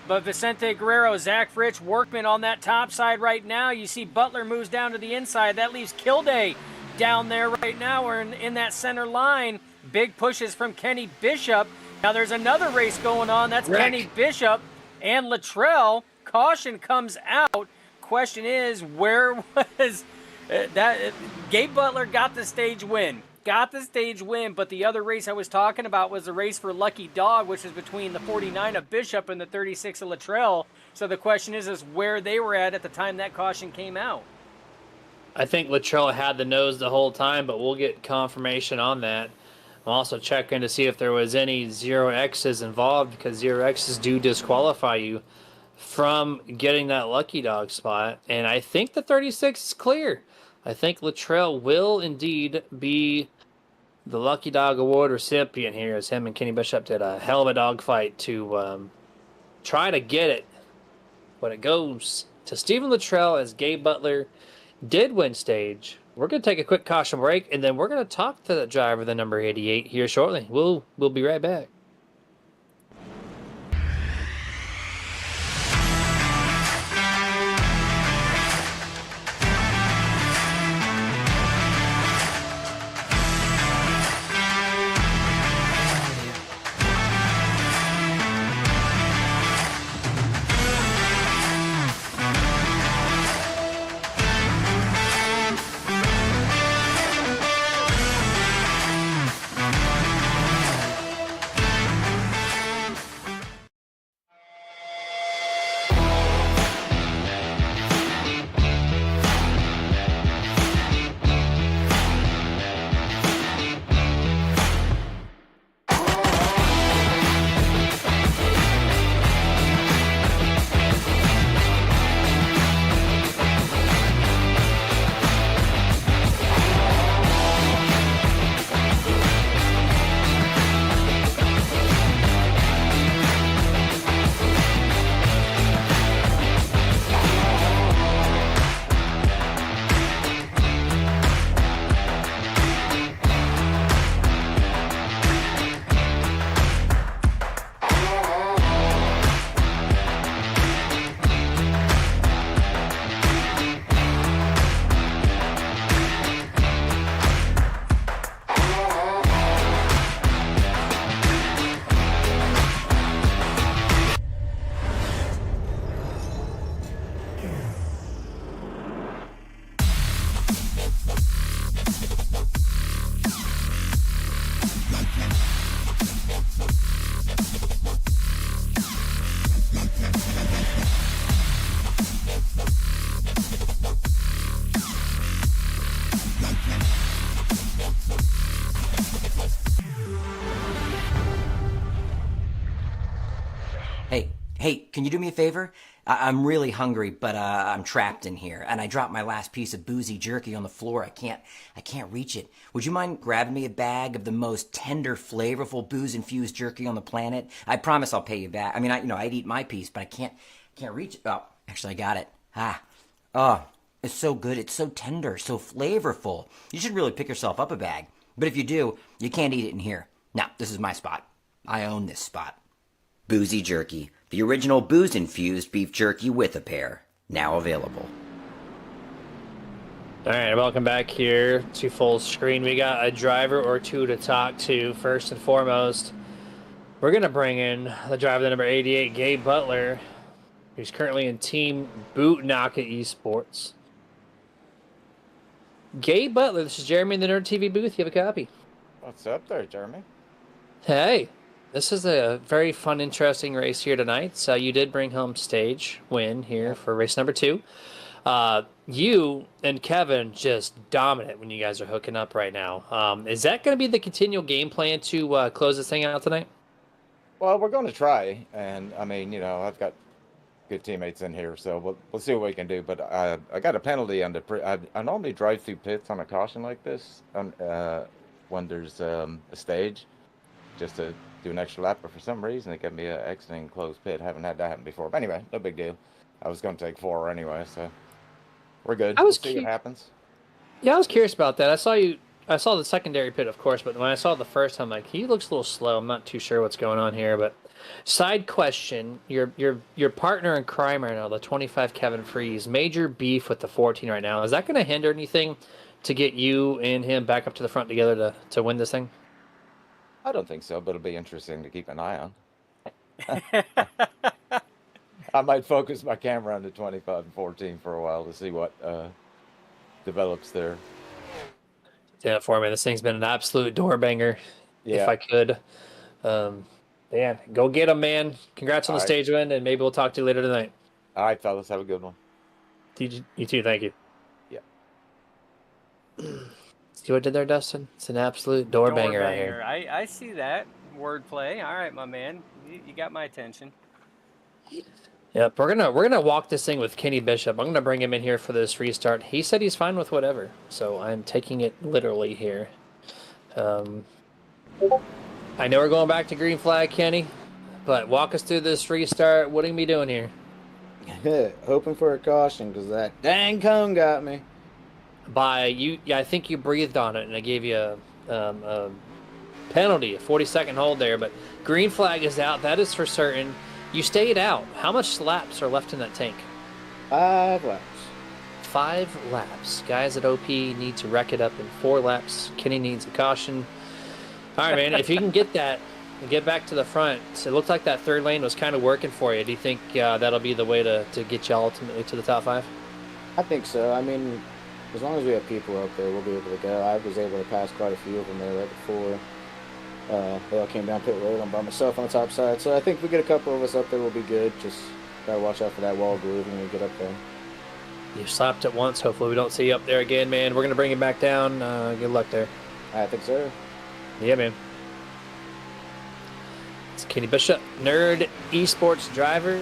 But Vicente Guerrero, Zach Fritsch, Workman on that top side right now. You see Butler moves down to the inside. That leaves Kilday down there right now. We're in that center line. Big pushes from Kenny Bishop. Now there's another race going on. That's Kenny Bishop and Luttrell. Caution comes out. Question is, where was that? Gabe Butler got the stage win. But the other race I was talking about was the race for Lucky Dog, which is between the 49 of Bishop and the 36 of Luttrell. So the question is where they were at the time that caution came out. I think Luttrell had the nose the whole time, but we'll get confirmation on that. I'll also check in to see if there was any 0Xs involved, because 0Xs do disqualify you from getting that Lucky Dog spot. And I think the 36 is clear. I think Luttrell will indeed be the Lucky Dog Award recipient here, as him and Kenny Bishop did a hell of a dog fight to try to get it. But it goes to Stephen Luttrell, as Gabe Butler did win stage. We're going to take a quick caution break, and then we're going to talk to the driver, the number 88, here shortly. We'll be right back. Hey, can you do me a favor? I'm really hungry, but I'm trapped in here, and I dropped my last piece of boozy jerky on the floor. I can't reach it. Would you mind grabbing me a bag of the most tender, flavorful booze-infused jerky on the planet? I promise I'll pay you back. I mean, I'd eat my piece, but I can't reach it. Oh, actually, I got it. Oh, it's so good. It's so tender, so flavorful. You should really pick yourself up a bag. But if you do, you can't eat it in here. Now, this is my spot. I own this spot. Boozy Jerky, the original booze-infused beef jerky with a pair. Now available. All right, welcome back here to full screen. We got a driver or two to talk to. First and foremost, we're going to bring in the driver, the number 88, Gabe Butler, who's currently in Team ButtKicker Esports. Gabe Butler, this is Jeremy in the Nerd TV booth. You have a copy. What's up there, Jeremy? Hey, this is a very fun, interesting race here tonight. So you did bring home stage win here for race number 2. You and Kevin just dominant when you guys are hooking up right now. Is that going to be the continual game plan to close this thing out tonight? Well, we're going to try, and I mean, you know, I've got good teammates in here, so we'll see what we can do. But I got a penalty on the. I normally drive through pits on a caution like this, when there's a stage, just to do an extra lap. But for some reason, it got me an exiting closed pit. Haven't had that happen before. But anyway, no big deal. I was going to take 4 anyway, so we're good. We'll see what happens. Yeah, I was curious about that. I saw the secondary pit, of course, but when I saw it the first time, like, he looks a little slow. I'm not too sure what's going on here, but side question, your partner in crime right now, the 25 Kevin Freeze, major beef with the 14 right now. Is that going to hinder anything to get you and him back up to the front together to win this thing? I don't think so, but it'll be interesting to keep an eye on. I might focus my camera on the 25 and 14 for a while to see what develops there. Yeah, for me, this thing's been an absolute door banger. Yeah. If I could, man, go get him, man. Congrats on the stage win, and maybe we'll talk to you later tonight. All right, fellas, have a good one. You too, thank you. Yeah. See what I did there, Dustin? It's an absolute door banger right here. I see that wordplay. All right, my man, you got my attention. Yep, we're gonna walk this thing with Kenny Bishop. I'm gonna bring him in here for this restart. He said he's fine with whatever, so I'm taking it literally here. I know we're going back to green flag, Kenny, but walk us through this restart. What are you be doing here? Hoping for a caution because that dang cone got me. I think you breathed on it, and I gave you a penalty, a 40-second hold there. But green flag is out. That is for certain. You stayed out. How much laps are left in that tank? 5 laps. 5 laps. Guys at OP need to wreck it up in 4 laps. Kenny needs a caution. All right, man. If you can get that and get back to the front, it looked like that third lane was kind of working for you. Do you think that'll be the way to get you ultimately to the top 5? I think so. I mean, as long as we have people up there, we'll be able to go. I was able to pass quite a few of them there right before. They all came down pit road. I'm by myself on the top side. So I think if we get a couple of us up there, we'll be good. Just gotta watch out for that wall groove when we get up there. You slapped it once. Hopefully we don't see you up there again, man. We're going to bring you back down. Good luck there. I think so. Yeah, man. It's Kenny Bishop, Nerd Esports driver,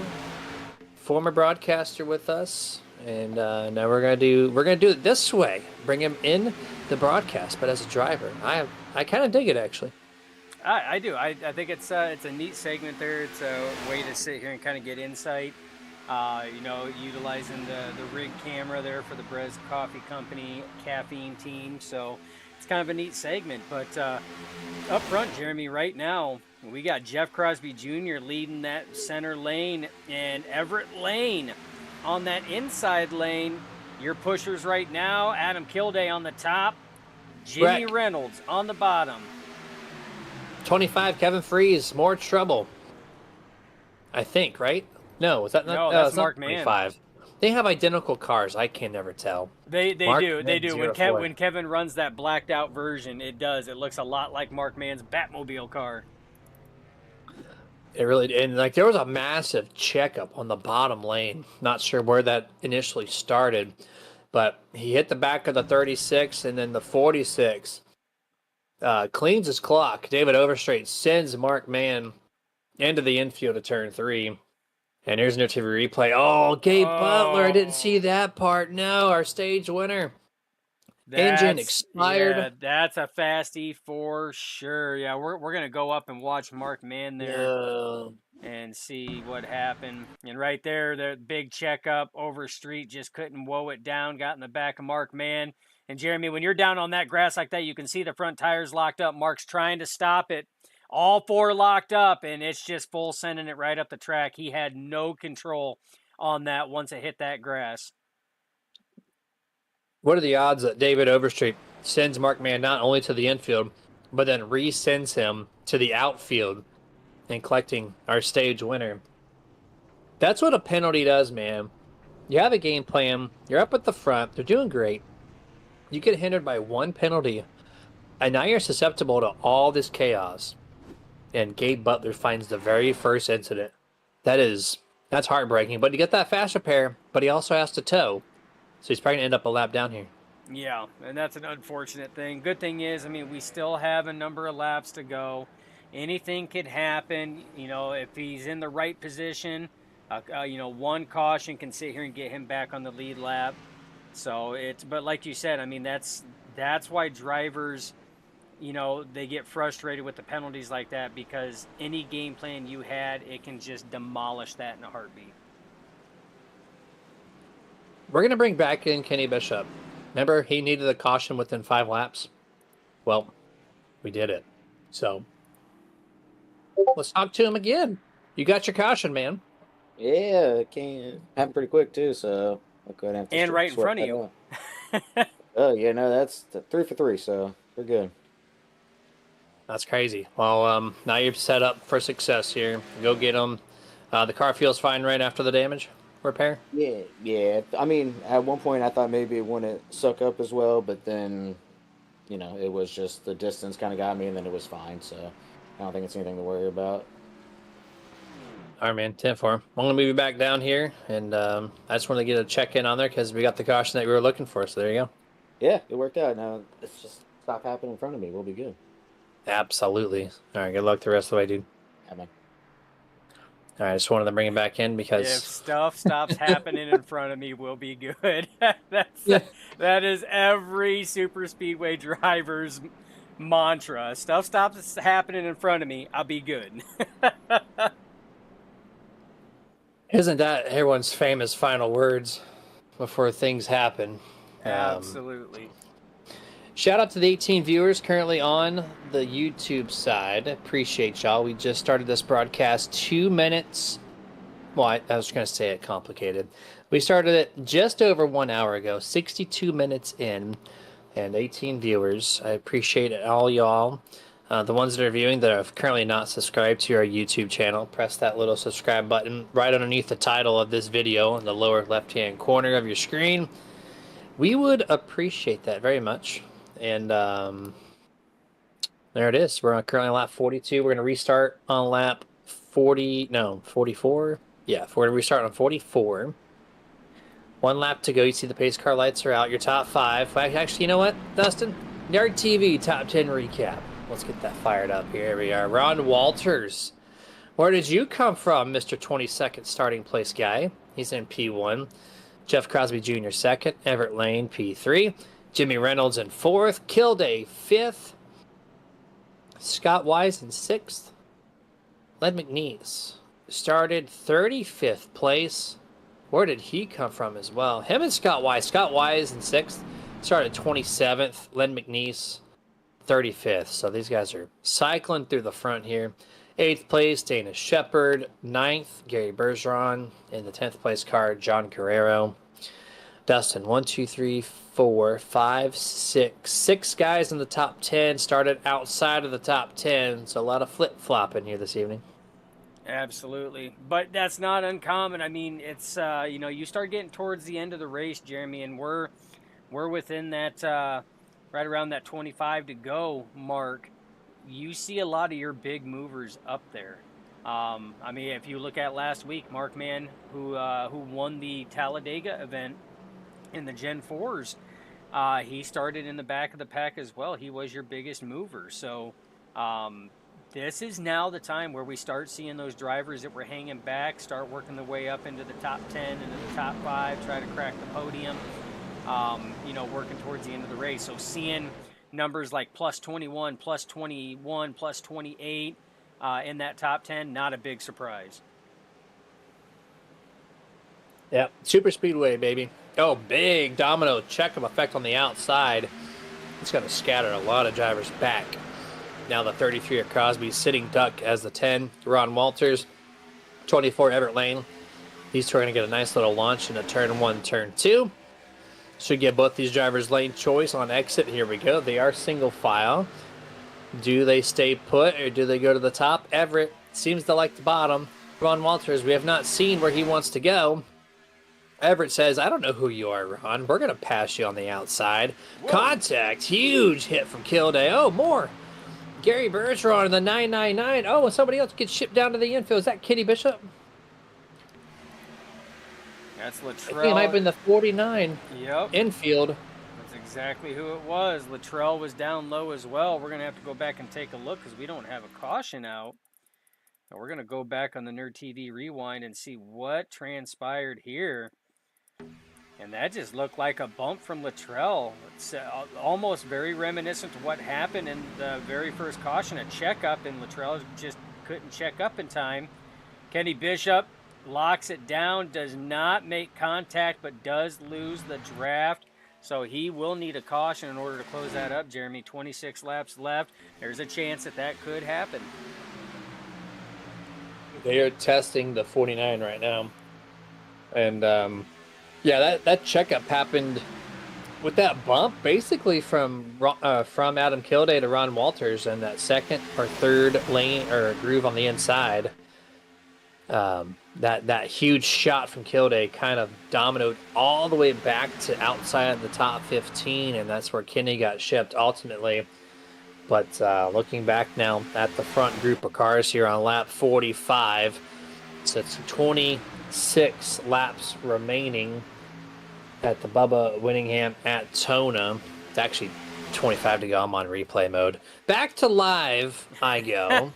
former broadcaster with us. And now we're gonna do it this way. Bring him in the broadcast, but as a driver. I kind of dig it, actually. I do. I think it's a neat segment there. It's a way to sit here and kind of get insight. Utilizing the rig camera there for the Brez Coffee Company caffeine team. So it's kind of a neat segment. But up front, Jeremy, right now we got Jeff Crosby Jr. leading that center lane, and Everett Lane on that inside lane. Your pushers right now: Adam Kilday on the top, Jimmy Reynolds on the bottom. 25, Kevin Freeze, more trouble. I think, right? No, is that not? No, that's not Mark Mann. 25. They have identical cars. I can never tell. They do. When When Kevin runs that blacked out version, it does. It looks a lot like Mark Mann's Batmobile car. It really, and like there was a massive checkup on the bottom lane. Not sure where that initially started, but he hit the back of the 36 and then the 46. Cleans his clock. David Overstrait sends Mark Mann into the infield of turn 3. And here's an TV replay. Oh, Gabe Butler. I didn't see Oh. that part. No, our stage winner. Engine expired. Yeah, that's a fastie for sure. Yeah, we're gonna go up and watch Mark Mann there No. and see what happened. And right there, the big checkup over street just couldn't woe it down. Got in the back of Mark Mann. And Jeremy, when you're down on that grass like that, you can see the front tires locked up. Mark's trying to stop it. All four locked up, and it's just full sending it right up the track. He had no control on that once it hit that grass. What are the odds that David Overstreet sends Mark Mann not only to the infield, but then resends him to the outfield and collecting our stage winner? That's what a penalty does, man. You have a game plan. You're up at the front. They're doing great. You get hindered by one penalty, and now you're susceptible to all this chaos. And Gabe Butler finds the very first incident. That's heartbreaking. But you get that fast repair, but he also has to tow. So he's probably going to end up a lap down here. Yeah, and that's an unfortunate thing. Good thing is, I mean, we still have a number of laps to go. Anything could happen. You know, if he's in the right position, one caution can sit here and get him back on the lead lap. So but like you said, I mean, that's why drivers, they get frustrated with the penalties like that, because any game plan you had, it can just demolish that in a heartbeat. We're going to bring back in Kenny Bishop. Remember, he needed a caution within 5 laps? Well, we did it. So, let's talk to him again. You got your caution, man. Yeah, it happened pretty quick too, so I'll go ahead and have to And right in sweat front of that you. out. Oh, yeah, no, that's 3 for 3, so we're good. That's crazy. Well, now you're set up for success here. Go get him. The car feels fine right after the damage repair? Yeah. I mean, at one point I thought maybe it wouldn't suck up as well, but then, it was just the distance kind of got me, and then it was fine, so I don't think it's anything to worry about. All right, man. 10-4. I'm going to move you back down here, and I just wanted to get a check-in on there because we got the caution that we were looking for, so there you go. Yeah, it worked out. Now, it's just stop happening in front of me. We'll be good. Absolutely. All right, good luck the rest of the way, dude. Yeah, man. All right, I just wanted to bring him back in because... If stuff stops happening in front of me, we'll be good. That is every super speedway driver's mantra. Stuff stops happening in front of me, I'll be good. Isn't that everyone's famous final words before things happen? Absolutely. Shout out to the 18 viewers currently on the YouTube side. Appreciate y'all. We just started this broadcast 2 minutes. Well, I was going to say it complicated. We started it just over 1 hour ago, 62 minutes in, and 18 viewers. I appreciate all y'all. The ones that are viewing that are currently not subscribed to our YouTube channel, press that little subscribe button right underneath the title of this video in the lower left-hand corner of your screen. We would appreciate that very much. And there it is. We're currently on lap 42. We're going to restart on lap 44. Yeah, we're going to restart on 44. 1 lap to go. You see the pace car lights are out. Your top 5. Actually, you know what, Dustin? Nerd TV top 10 recap. Let's get that fired up here. Here we are. Ron Walters. Where did you come from, Mr. 22nd starting place guy? He's in P1. Jeff Crosby Jr. 2nd. Everett Lane P3. Jimmy Reynolds in 4th. Kilday 5th. Scott Wise in 6th. Len McNeese started 35th place. Where did he come from as well? Him and Scott Wise. Scott Wise in 6th. Started 27th. Len McNeese 35th. So these guys are cycling through the front here. 8th place, Dana Shepard. 9th, Gary Bergeron. In the 10th place car, John Carrero. Dustin, 1, 2, 3, 4, 5, 6. 6 guys in the top 10 started outside of the top 10. So a lot of flip-flopping here this evening. Absolutely. But that's not uncommon. I mean, it's, you start getting towards the end of the race, Jeremy, and we're within that, right around that 25 to go mark. You see a lot of your big movers up there. I mean, if you look at last week, Mark Mann, who won the Talladega event in the Gen 4s, he started in the back of the pack as well. He was your biggest mover. So This is now the time where we start seeing those drivers that were hanging back start working their way up into the top 10, into the top 5, try to crack the podium, working towards the end of the race. So seeing numbers like plus 21, plus 21, plus 28 in that top 10, not a big surprise. Yep, super speedway, baby. Oh, big domino checkup effect on the outside. It's going to scatter a lot of drivers back. Now the 33 at Crosby sitting duck as the 10. Ron Walters, 24 Everett Lane. These two are going to get a nice little launch into turn 1, turn 2. Should give both these drivers lane choice on exit. Here we go. They are single file. Do they stay put or do they go to the top? Everett seems to like the bottom. Ron Walters, we have not seen where he wants to go. Everett says, I don't know who you are, Ron. We're going to pass you on the outside. Whoa. Contact. Huge hit from Kilday. Oh, more. Gary Bergeron in the 999. Oh, and somebody else gets shipped down to the infield. Is that Kitty Bishop? That's Latrell. I think it might have been the 49 infield. That's exactly who it was. Latrell was down low as well. We're going to have to go back and take a look because we don't have a caution out. And we're going to go back on the Nerd TV Rewind and see what transpired here. And that just looked like a bump from Latrell. It's almost very reminiscent to what happened in the very first caution, a checkup, and Latrell just couldn't check up in time. Kenny Bishop locks it down, does not make contact, but does lose the draft. So he will need a caution in order to close that up, Jeremy. 26 laps left. There's a chance that that could happen. They are testing the 49 right now. And, yeah, that checkup happened with that bump basically from Adam Kilday to Ron Walters and that second or third lane or groove on the inside. That huge shot from Kilday kind of dominoed all the way back to outside the top 15, and that's where Kinney got shipped ultimately. But looking back now at the front group of cars here on lap 45, so it's 26 laps remaining at the Bubba Winningham at Daytona. It's actually 25 to go. I'm on replay mode. Back to live I go.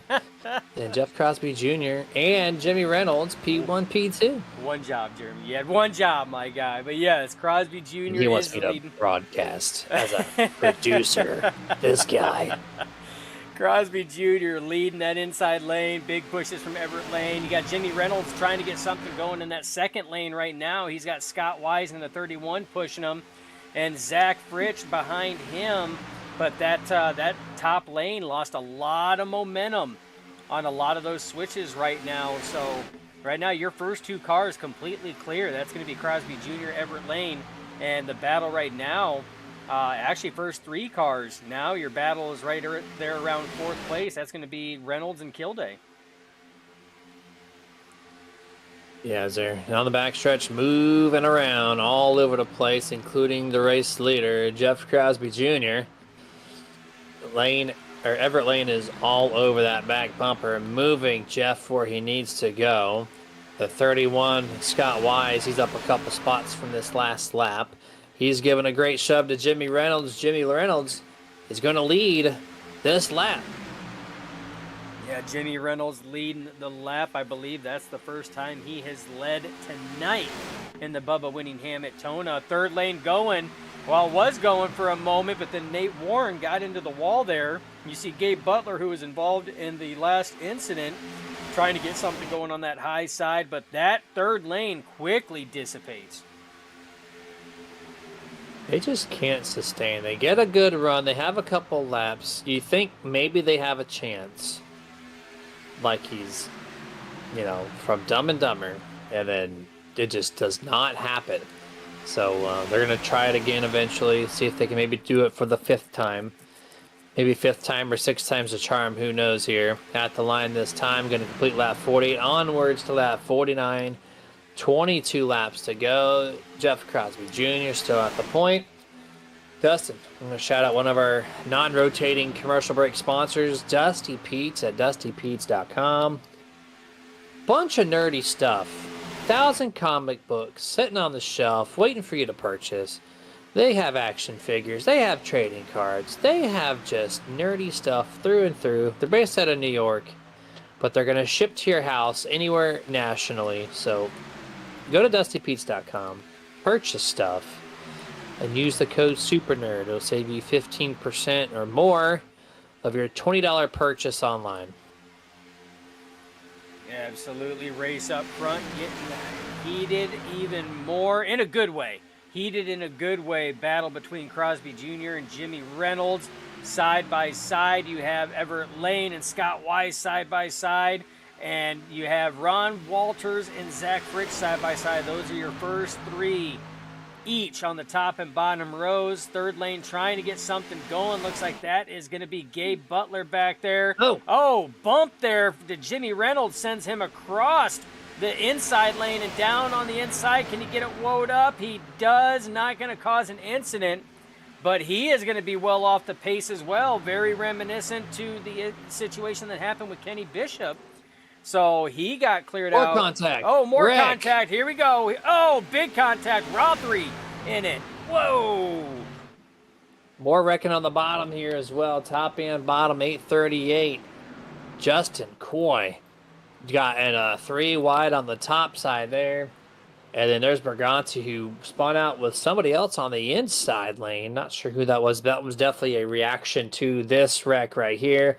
And Jeff Crosby Jr. and Jimmy Reynolds, P1, P2. One job, Jeremy. You had one job, my guy. But yes, Crosby Jr. He wants me to broadcast as a producer. This guy. Crosby Jr. leading that inside lane. Big pushes from Everett Lane. You got Jimmy Reynolds trying to get something going in that second lane right now. He's got Scott Wise in the 31 pushing him, and Zach Fritsch behind him. But that top lane lost a lot of momentum on a lot of those switches right now. So right now your first two cars completely clear. That's going to be Crosby Jr., Everett Lane, and the battle right now. Actually, first three cars. Now your battle is right there around fourth place. That's going to be Reynolds and Kilday. Yeah, they're on the backstretch, moving around all over the place, including the race leader, Jeff Crosby Jr. Everett Lane is all over that back bumper, moving Jeff where he needs to go. The 31, Scott Wise, he's up a couple spots from this last lap. He's giving a great shove to Jimmy Reynolds. Jimmy Reynolds is going to lead this lap. Yeah, Jimmy Reynolds leading the lap. I believe that's the first time he has led tonight in the Bubba Winningham at Daytona. Third lane going. Well, it was going for a moment, but then Nate Warren got into the wall there. You see Gabe Butler, who was involved in the last incident, trying to get something going on that high side, but that third lane quickly dissipates. They just can't sustain. They get a good run. They have a couple laps. You think maybe they have a chance. Like he's, from Dumb and Dumber. And then it just does not happen. So they're going to try it again eventually. See if they can maybe do it for the fifth time. Maybe fifth time or six times the charm. Who knows here. At the line this time. Going to complete lap 48. Onwards to lap 49. 22 laps to go. Jeff Crosby Jr. still at the point. Dustin, I'm going to shout out one of our non-rotating commercial break sponsors, Dusty Pete's at dustypete's.com. Bunch of nerdy stuff. 1,000 comic books sitting on the shelf, waiting for you to purchase. They have action figures. They have trading cards. They have just nerdy stuff through and through. They're based out of New York, but they're going to ship to your house anywhere nationally. So go to dustypete's.com, purchase stuff, and use the code SUPERNERD. It'll save you 15% or more of your $20 purchase online. Absolutely. Race up front, getting heated even more in a good way. Heated in a good way. Battle between Crosby Jr. and Jimmy Reynolds. Side by side, you have Everett Lane and Scott Weiss side by side. And you have Ron Walters and Zach Fritsch side by side. Those are your first three each on the top and bottom rows. Third lane trying to get something going. Looks like that is going to be Gabe Butler back there. Oh, bump there to Jimmy Reynolds. Sends him across the inside lane and down on the inside. Can he get it woed up? He does. Not going to cause an incident, but he is going to be well off the pace as well. Very reminiscent to the situation that happened with Kenny Bishop. So he got cleared out. More contact. Oh, more Wreck. contact. Here we go. Oh, big contact. Rothery in it. Whoa. More wrecking on the bottom here as well. Top and bottom, 838. Justin Coy got in a 3 wide on the top side there. And then there's Berganti, who spun out with somebody else on the inside lane. Not sure who that was. That was definitely a reaction to this wreck right here.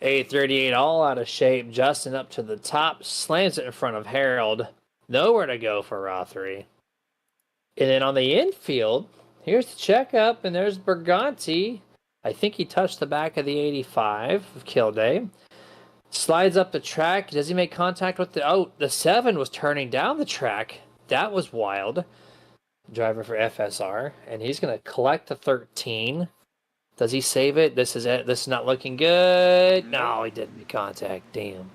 838 all out of shape. Justin up to the top. Slams it in front of Harold. Nowhere to go for Rothery. And then on the infield, here's the checkup, and there's Berganti. I think he touched the back of the 85 of Kilday. Slides up the track. Does he make contact with the... Oh, the 7 was turning down the track. That was wild. Driver for FSR. And he's going to collect the 13. Does he save it? This is it. This is not looking good. No, he didn't make contact. Damn.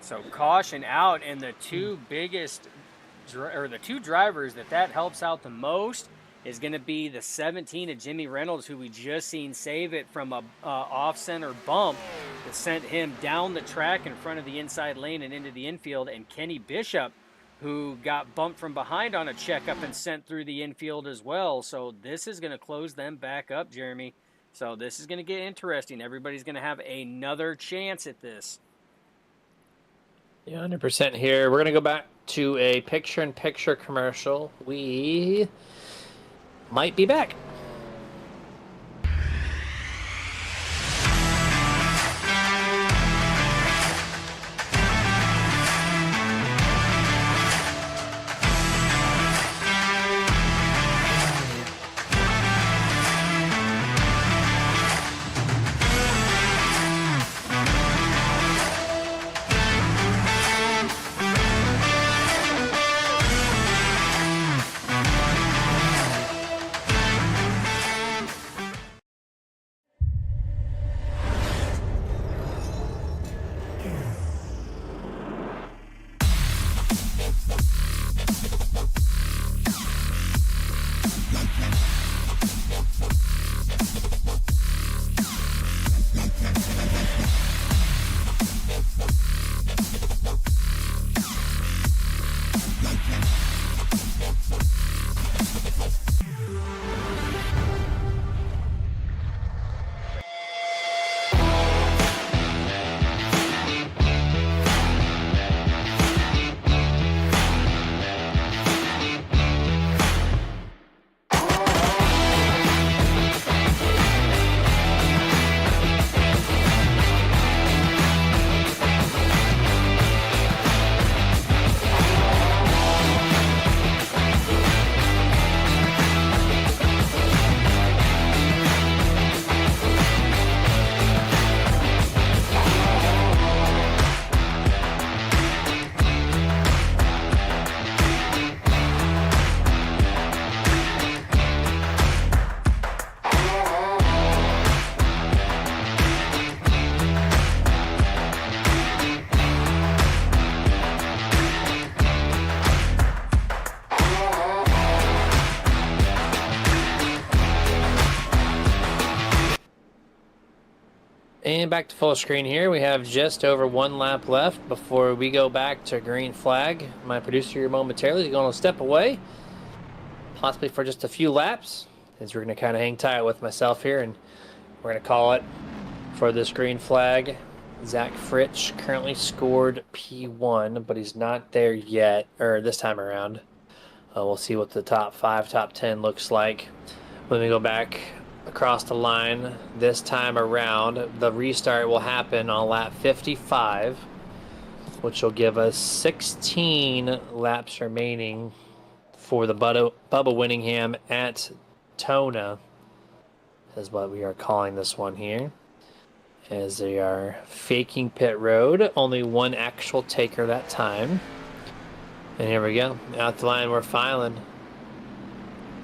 So caution out, and the two biggest, or the two drivers that helps out the most is going to be the 17 of Jimmy Reynolds, who we just seen save it from a off-center bump that sent him down the track in front of the inside lane and into the infield, and Kenny Bishop, who got bumped from behind on a checkup and sent through the infield as well. So this is going to close them back up, Jeremy. So this is going to get interesting. Everybody's going to have another chance at this. Yeah, 100% here. We're going to go back to a picture-in-picture commercial. We might be back. And back to full screen here. We have just over 1 lap left before we go back to green flag. My producer here momentarily is going to step away. possibly for just a few laps, as we're going to kind of hang tight with myself here, and we're going to call it for this green flag. Zach Fritsch currently scored P1, but he's not there yet, or this time around. We'll see what the top 5, top 10 looks like when we go back across the line this time around. The restart will happen on lap 55, which will give us 16 laps remaining for the Bubba Winningham at Daytona, is what we are calling this one here, as they are faking pit road. Only one actual taker that time. And here we go. Out the line, we're filing.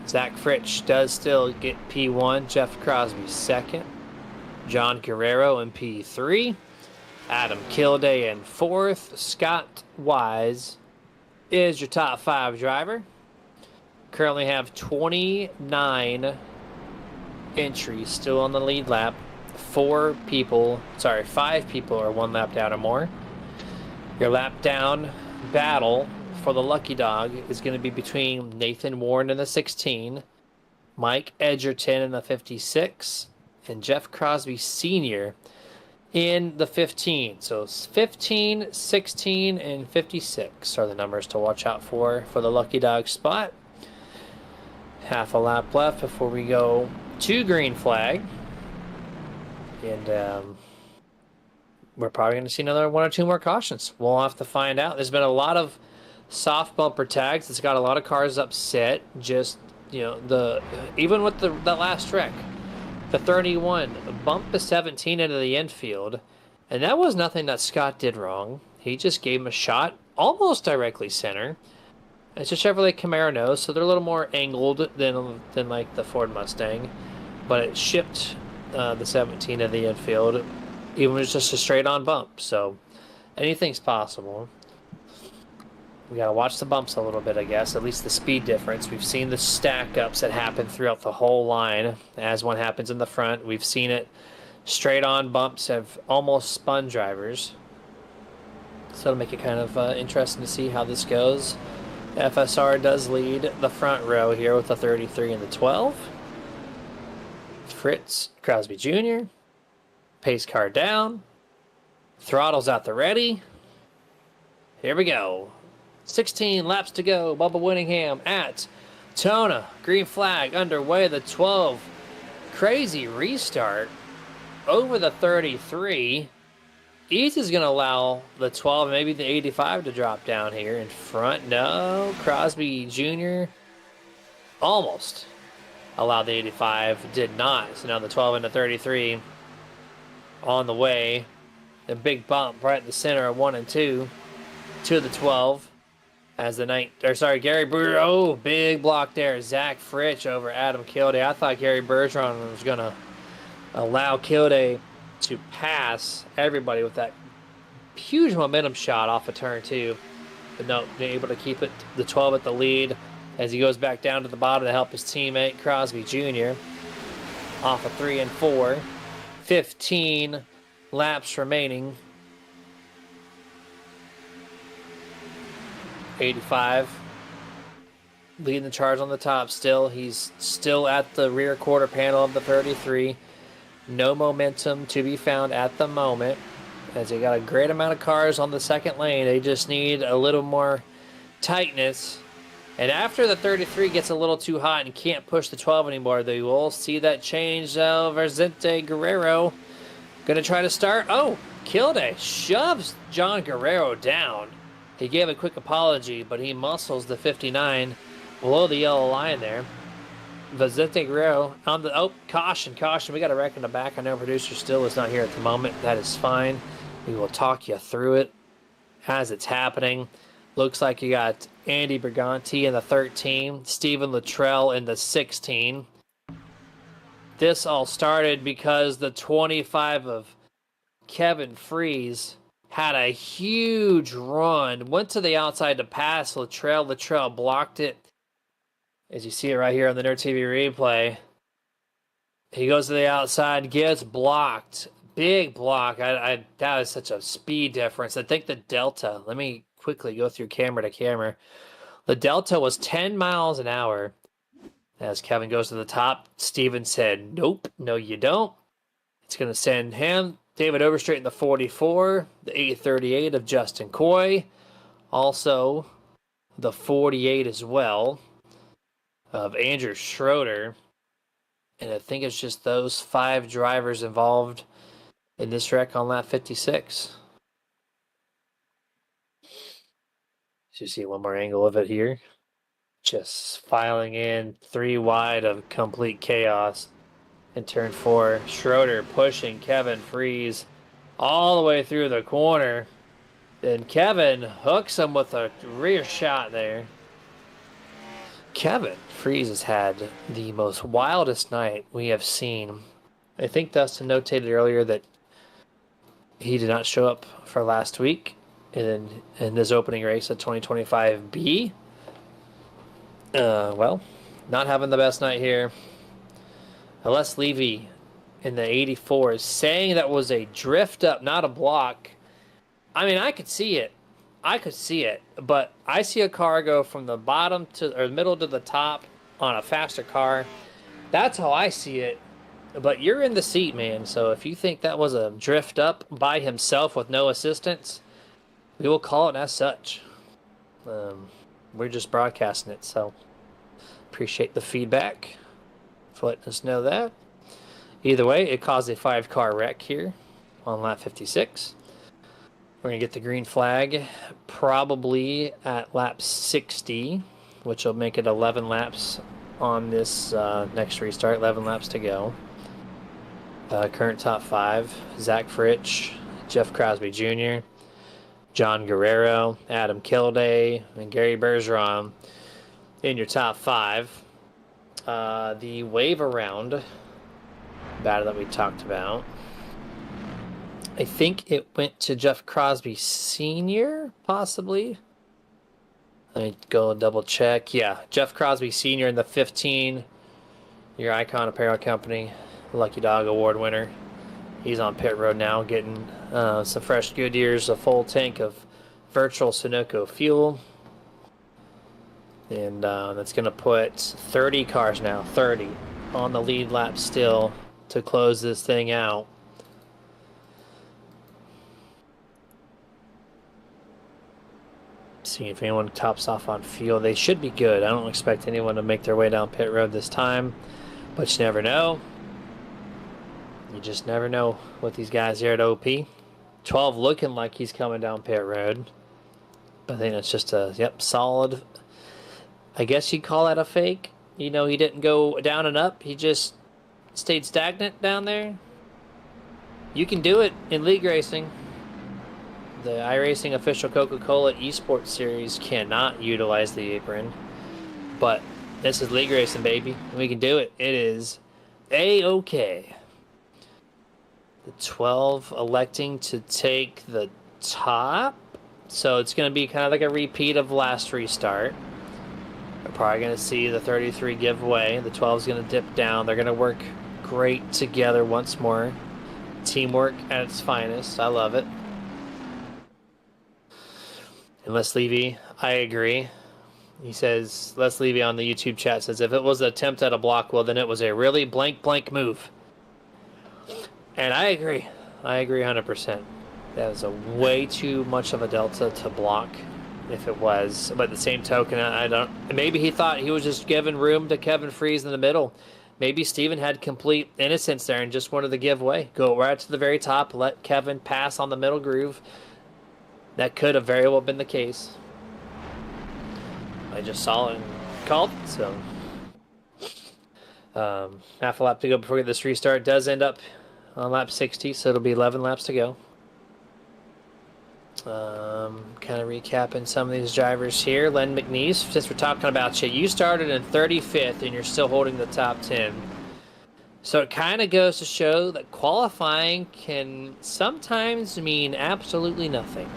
Zach Fritsch does still get P1. Jeff Crosby second. John Guerrero in P3. Adam Kilday in fourth. Scott Wise is your top 5 driver. Currently have 29 entries still on the lead lap. 5 people are 1 lap down or more. Your lap down battle for the lucky dog is going to be between Nathan Warren in the 16, Mike Edgerton in the 56, and Jeff Crosby Sr. in the 15. So 15, 16, and 56 are the numbers to watch out for the lucky dog spot. Half a lap left before we go to green flag. And we're probably going to see another 1 or 2 more cautions. We'll have to find out. There's been a lot of soft bumper tags. It's got a lot of cars upset. Just, even with that last wreck, the 31 bumped the 17 into the infield, and that was nothing that Scott did wrong. He just gave him a shot almost directly center. It's a Chevrolet Camaro, so they're a little more angled than like the Ford Mustang, but it shipped the 17 in the infield, even with just a straight-on bump. So anything's possible. We gotta watch the bumps a little bit, I guess. At least the speed difference. We've seen the stack-ups that happen throughout the whole line. As one happens in the front, we've seen it. Straight-on bumps have almost spun drivers. So it'll make it kind of interesting to see how this goes. FSR does lead the front row here with the 33 and the 12. Fritz Crosby Jr. Pace car down. Throttles out the ready. Here we go. 16 laps to go. Bubba Winningham at Daytona. Green flag underway. The 12. Crazy restart over the 33. East is going to allow the 12, maybe the 85 to drop down here in front. No, Crosby Jr. almost allowed the 85, did not. So now the 12 and the 33 on the way. The big bump right in the center of 1 and 2 to the 12 as the Gary Bergeron. Oh, big block there. Zach Fritsch over Adam Kilday. I thought Gary Bergeron was going to allow Kilday to pass everybody with that huge momentum shot off of turn 2, but no, being able to keep it the 12 at the lead as he goes back down to the bottom to help his teammate Crosby Jr. off of 3 and 4. 15 laps remaining. 85 leading the charge on the top still. He's still at the rear quarter panel of the 33. No momentum to be found at the moment, as they got a great amount of cars on the second lane. They just need a little more tightness. And after the 33 gets a little too hot and can't push the 12 anymore, they will see that change. Vicente Guerrero going to try to start. Oh, Kilday shoves John Guerrero down. He gave a quick apology, but he muscles the 59 below the yellow line there. Vicente Guerrero on the caution. We got a wreck in the back. I know producer still is not here at the moment. That is fine. We will talk you through it as it's happening. Looks like you got Andy Briganti in the 13, Stephen Luttrell in the 16. This all started because the 25 of Kevin Freeze had a huge run, went to the outside to pass Luttrell. Luttrell blocked it. As you see it right here on the Nerd TV replay, he goes to the outside, gets blocked. Big block. That is such a speed difference. I think the delta, let me quickly go through camera to camera. The delta was 10 miles an hour As Kevin goes to the top, Steven said, nope, no you don't. It's going to send him, David Overstreet in the 44, the 838 of Justin Coy. Also, the 48 as well of Andrew Schroeder. And I think it's just those 5 drivers involved in this wreck on lap 56. So you see one more angle of it here. Just filing in 3 wide of complete chaos in turn 4. Schroeder pushing Kevin Freeze all the way through the corner. Then Kevin hooks him with a rear shot there. Kevin Freeze has had the most wildest night we have seen. I think Dustin notated earlier that he did not show up for last week in this opening race at 2025B. Well, not having the best night here. Les Levy in the 84 is saying that was a drift up, not a block. I mean, I could see it. But I see a car go from the bottom to or middle to the top on a faster car. That's how I see it. But you're in the seat, man. So if you think that was a drift up by himself with no assistance, we will call it as such. We're just broadcasting it, so appreciate the feedback for letting us know that. Either way, it caused a 5-car wreck here on lap 56. We're going to get the green flag probably at lap 60, which will make it 11 laps on this next restart. 11 laps to go. Current top 5, Zach Fritsch, Jeff Crosby Jr., John Guerrero, Adam Kilday, and Gary Bergeron in your top 5. The wave around battle that we talked about, I think it went to Jeff Crosby Sr., possibly. Let me go double check. Yeah, Jeff Crosby Sr. in the 15, your Icon Apparel Company, Lucky Dog Award winner. He's on pit road now, getting some fresh Goodyears, a full tank of virtual Sunoco fuel. And that's going to put 30 cars now, 30, on the lead lap still to close this thing out. See if anyone tops off on fuel. They should be good. I don't expect anyone to make their way down pit road this time, but you never know. You just never know with these guys here at OP. 12 looking like he's coming down pit road. I think that's just a, solid. I guess you'd call that a fake. You know, he didn't go down and up. He just stayed stagnant down there. You can do it in league racing. The iRacing official Coca-Cola Esports Series cannot utilize the apron. But this is league racing, baby. We can do it. It is A-OK. The 12 electing to take the top. So it's going to be kind of like a repeat of last restart. We're probably going to see the 33 give way. The 12 is going to dip down. They're going to work great together once more. Teamwork at its finest. I love it. And Les Levy, I agree. He says, Les Levy on the YouTube chat says, if it was an attempt at a block, well, then it was a really blank move. And I agree. I agree 100%. That was a way too much of a delta to block if it was. But the same token, I don't... Maybe he thought he was just giving room to Kevin Freeze in the middle. Maybe Steven had complete innocence there and just wanted to give way. Go right to the very top, let Kevin pass on the middle groove. That could have very well been the case. I just saw it and called it, so... half a lap to go before this restart. Does end up on lap 60, so it'll be 11 laps to go. Kind of recapping some of these drivers here. Len McNeese, since we're talking about you, you started in 35th and you're still holding the top 10. So it kind of goes to show that qualifying can sometimes mean absolutely nothing.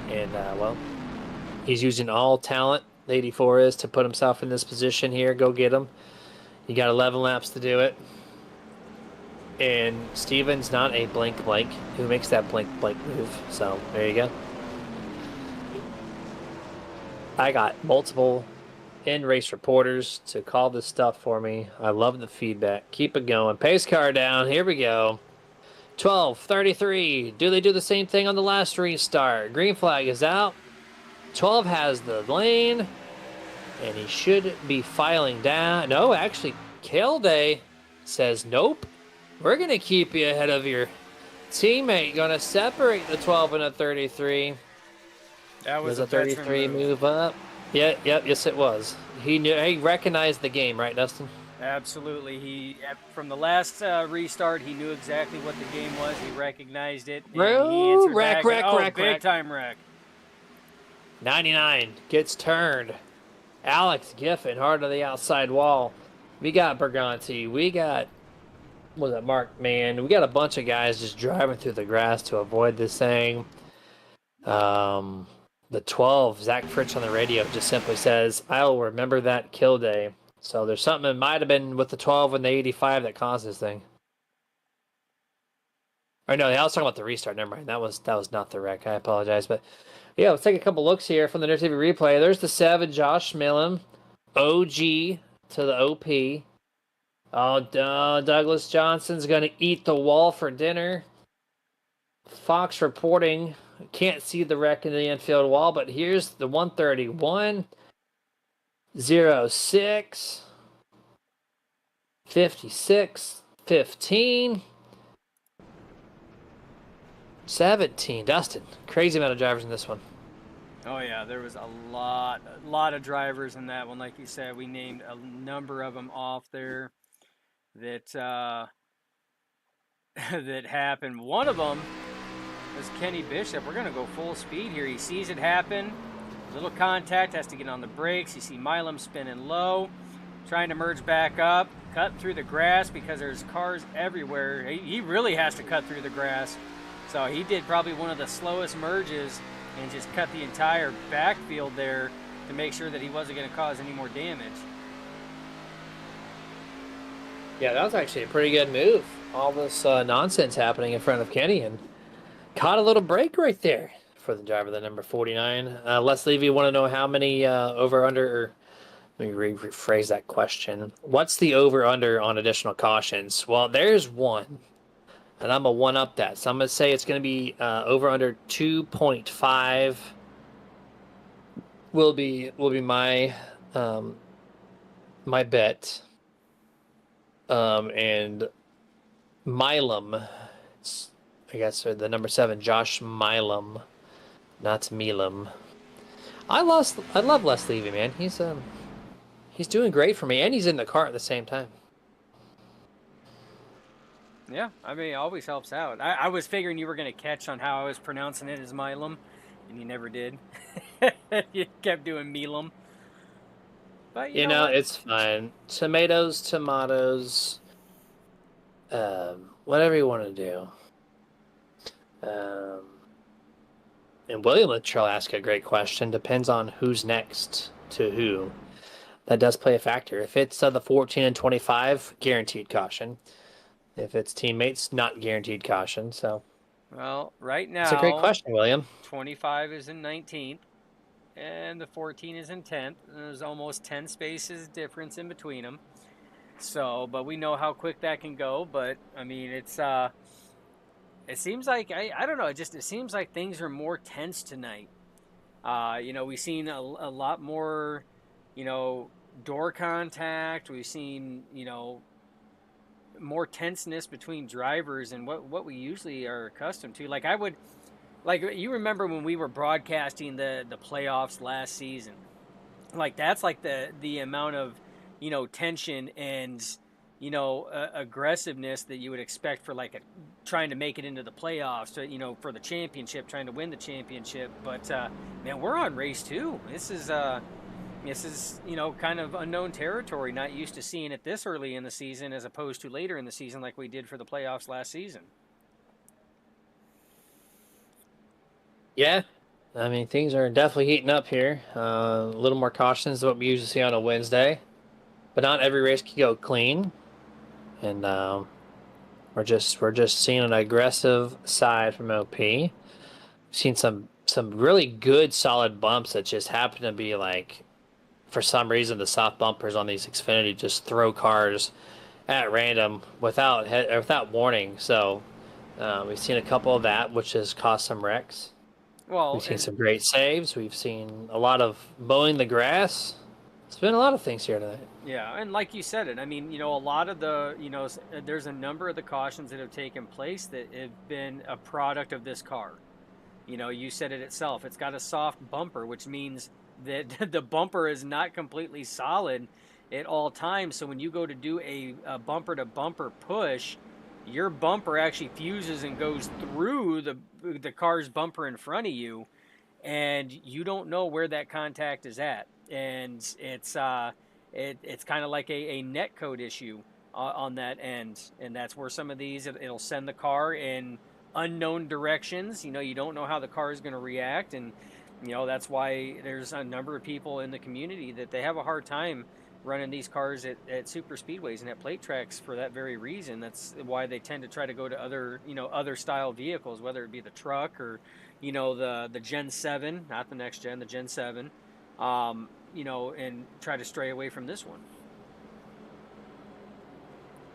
And, well, he's using all talent, the 84 is, to put himself in this position here. Go get him. You got 11 laps to do it. And Steven's not a blank who makes that blank move. So there you go. I got multiple in-race reporters to call this stuff for me. I love the feedback. Keep it going. Pace car down. Here we go. 12:33. Do they do the same thing on the last restart? Green flag is out. 12 has the lane, and he should be filing down. No, actually, Kilday says, nope. We're going to keep you ahead of your teammate. Going to separate the 12 and a 33. That was a 33 move up. Yeah, yep, yes it was. He recognized the game, right, Dustin? Absolutely. From the last restart, he knew exactly what the game was. He recognized it. And he answered wreck, back. Big time wreck. 99 gets turned. Alex Giffen, hard to the outside wall. We got Berganti. We got, what was that, Mark Mann. We got a bunch of guys just driving through the grass to avoid this thing. The 12, Zach Fritz on the radio just simply says, I'll remember that kill day. So there's something that might have been with the 12 and the 85 that caused this thing. Or no, I was talking about the restart. Never mind. That was not the wreck. I apologize. But yeah, let's take a couple looks here from the Nerd TV replay. There's the 7, Josh Millam. OG to the OP. Oh, Douglas Johnson's going to eat the wall for dinner. Fox reporting. Can't see the wreck in the infield wall, but here's the 131. 06. 56. 15. 17. Dustin. Crazy amount of drivers in this one. Oh yeah, there was a lot of drivers in that one. Like you said, we named a number of them off there that that happened. One of them was Kenny Bishop. We're gonna go full speed here. He sees it happen. Little contact, has to get on the brakes. You see Milam spinning low, trying to merge back up, cut through the grass because there's cars everywhere. He really has to cut through the grass. So he did probably one of the slowest merges and just cut the entire backfield there to make sure that he wasn't going to cause any more damage. Yeah, that was actually a pretty good move. All this nonsense happening in front of Kenny, and caught a little break right there for the driver, the number 49. Les Levy, want to know how many over-under, or let me rephrase that question. What's the over-under on additional cautions? Well, there's one. And I'm going to one-up that. So I'm going to say it's going to be over under 2.5 will be my my bet. And Milam, I guess, or the number 7, Josh Milam, not Milam. I love Les Levy, man. He's doing great for me, and he's in the car at the same time. Yeah, I mean, it always helps out. I was figuring you were going to catch on how I was pronouncing it as Milam, and you never did. You kept doing Milam. But you know it's fine. Tomatoes, whatever you want to do. And William Littrell asked a great question. Depends on who's next to who. That does play a factor. If it's the 14 and 25, guaranteed caution. If it's teammates, not guaranteed caution. So, well, right now, it's a great question, William. 25 is in 19th, and the 14 is in 10th. There's almost 10 spaces difference in between them. So, but we know how quick that can go. But I mean, it seems like I don't know. It seems like things are more tense tonight. We've seen a lot more, door contact. We've seen, more tenseness between drivers and what we usually are accustomed to. You remember when we were broadcasting the playoffs last season, like that's like the amount of, tension and, aggressiveness that you would expect for trying to make it into the playoffs, for the championship, trying to win the championship. But, man, we're on race 2. This is, kind of unknown territory, not used to seeing it this early in the season as opposed to later in the season like we did for the playoffs last season. Yeah, I mean, things are definitely heating up here. A little more cautions than what we usually see on a Wednesday. But not every race can go clean. And we're just seeing an aggressive side from OP. We've seen some really good, solid bumps that just happen to be for some reason, the soft bumpers on these Xfinity just throw cars at random without warning. So we've seen a couple of that, which has caused some wrecks. Well, We've seen and some great saves. We've seen a lot of mowing the grass. It's been a lot of things here tonight. yeah, and like you said it, I mean, a lot of the, there's a number of the cautions that have taken place that have been a product of this car. You said it itself. It's got a soft bumper, which means that the bumper is not completely solid at all times. So when you go to do a bumper to bumper push, your bumper actually fuses and goes through the car's bumper in front of you, and you don't know where that contact is at. And it's kind of like a net code issue on that end, and that's where some of these it'll send the car in unknown directions. You don't know how the car is going to react, and that's why there's a number of people in the community that they have a hard time running these cars at super speedways and at plate tracks for that very reason. That's why they tend to try to go to other style vehicles, whether it be the truck or the Gen 7, not the next gen, the Gen 7, and try to stray away from this one.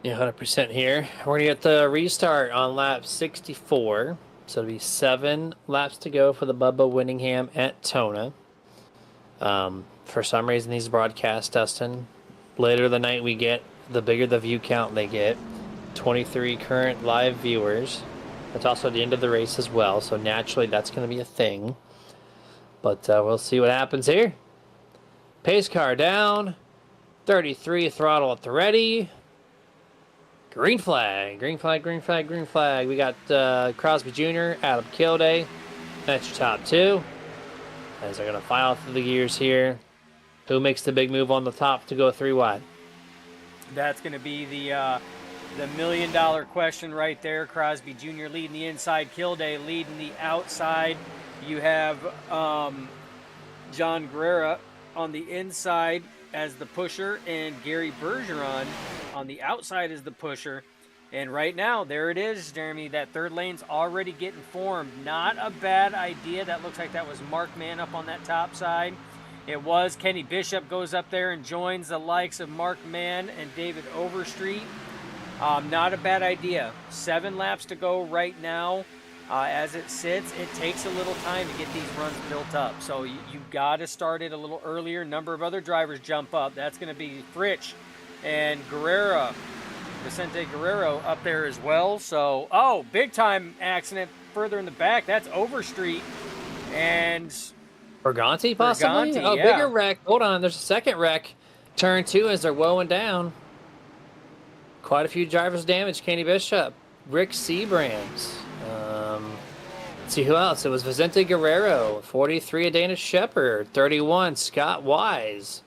Yeah, 100% here. We're going to get the restart on lap 64. So it'll be 7 laps to go for the Bubba Winningham at Daytona. For some reason, these broadcasts, Dustin, later the night we get, the bigger the view count they get. 23 current live viewers. That's also the end of the race as well, so naturally that's going to be a thing. But we'll see what happens here. Pace car down. 33 throttle at the ready. Green flag, green flag, green flag, green flag. We got Crosby Jr., Adam Kilday. That's your top 2. As they're going to file through the gears here. Who makes the big move on the top to go 3 wide? That's going to be the $1 million question right there. Crosby Jr. leading the inside, Kilday leading the outside. You have John Guerrera on the inside as the pusher, and Gary Bergeron on the outside as the pusher. And right now, there it is, Jeremy. That third lane's already getting formed. Not a bad idea. That looks like that was Mark Mann up on that top side. It was. Kenny Bishop goes up there and joins the likes of Mark Mann and David Overstreet. Not a bad idea. 7 laps to go right now. As it sits, it takes a little time to get these runs built up. So you've got to start it a little earlier. Number of other drivers jump up. That's going to be Fritsch and Guerrera, Vicente Guerrero up there as well. So, big time accident further in the back. That's Overstreet and Berganti, possibly? Yeah. Bigger wreck. Hold on, there's a second wreck. Turn 2 as they're woeing down. Quite a few drivers damaged. Kenny Bishop, Rick Seabrands. Let's see who else. It was Vicente Guerrero, 43, Dana Shepard, 31, Scott Wise.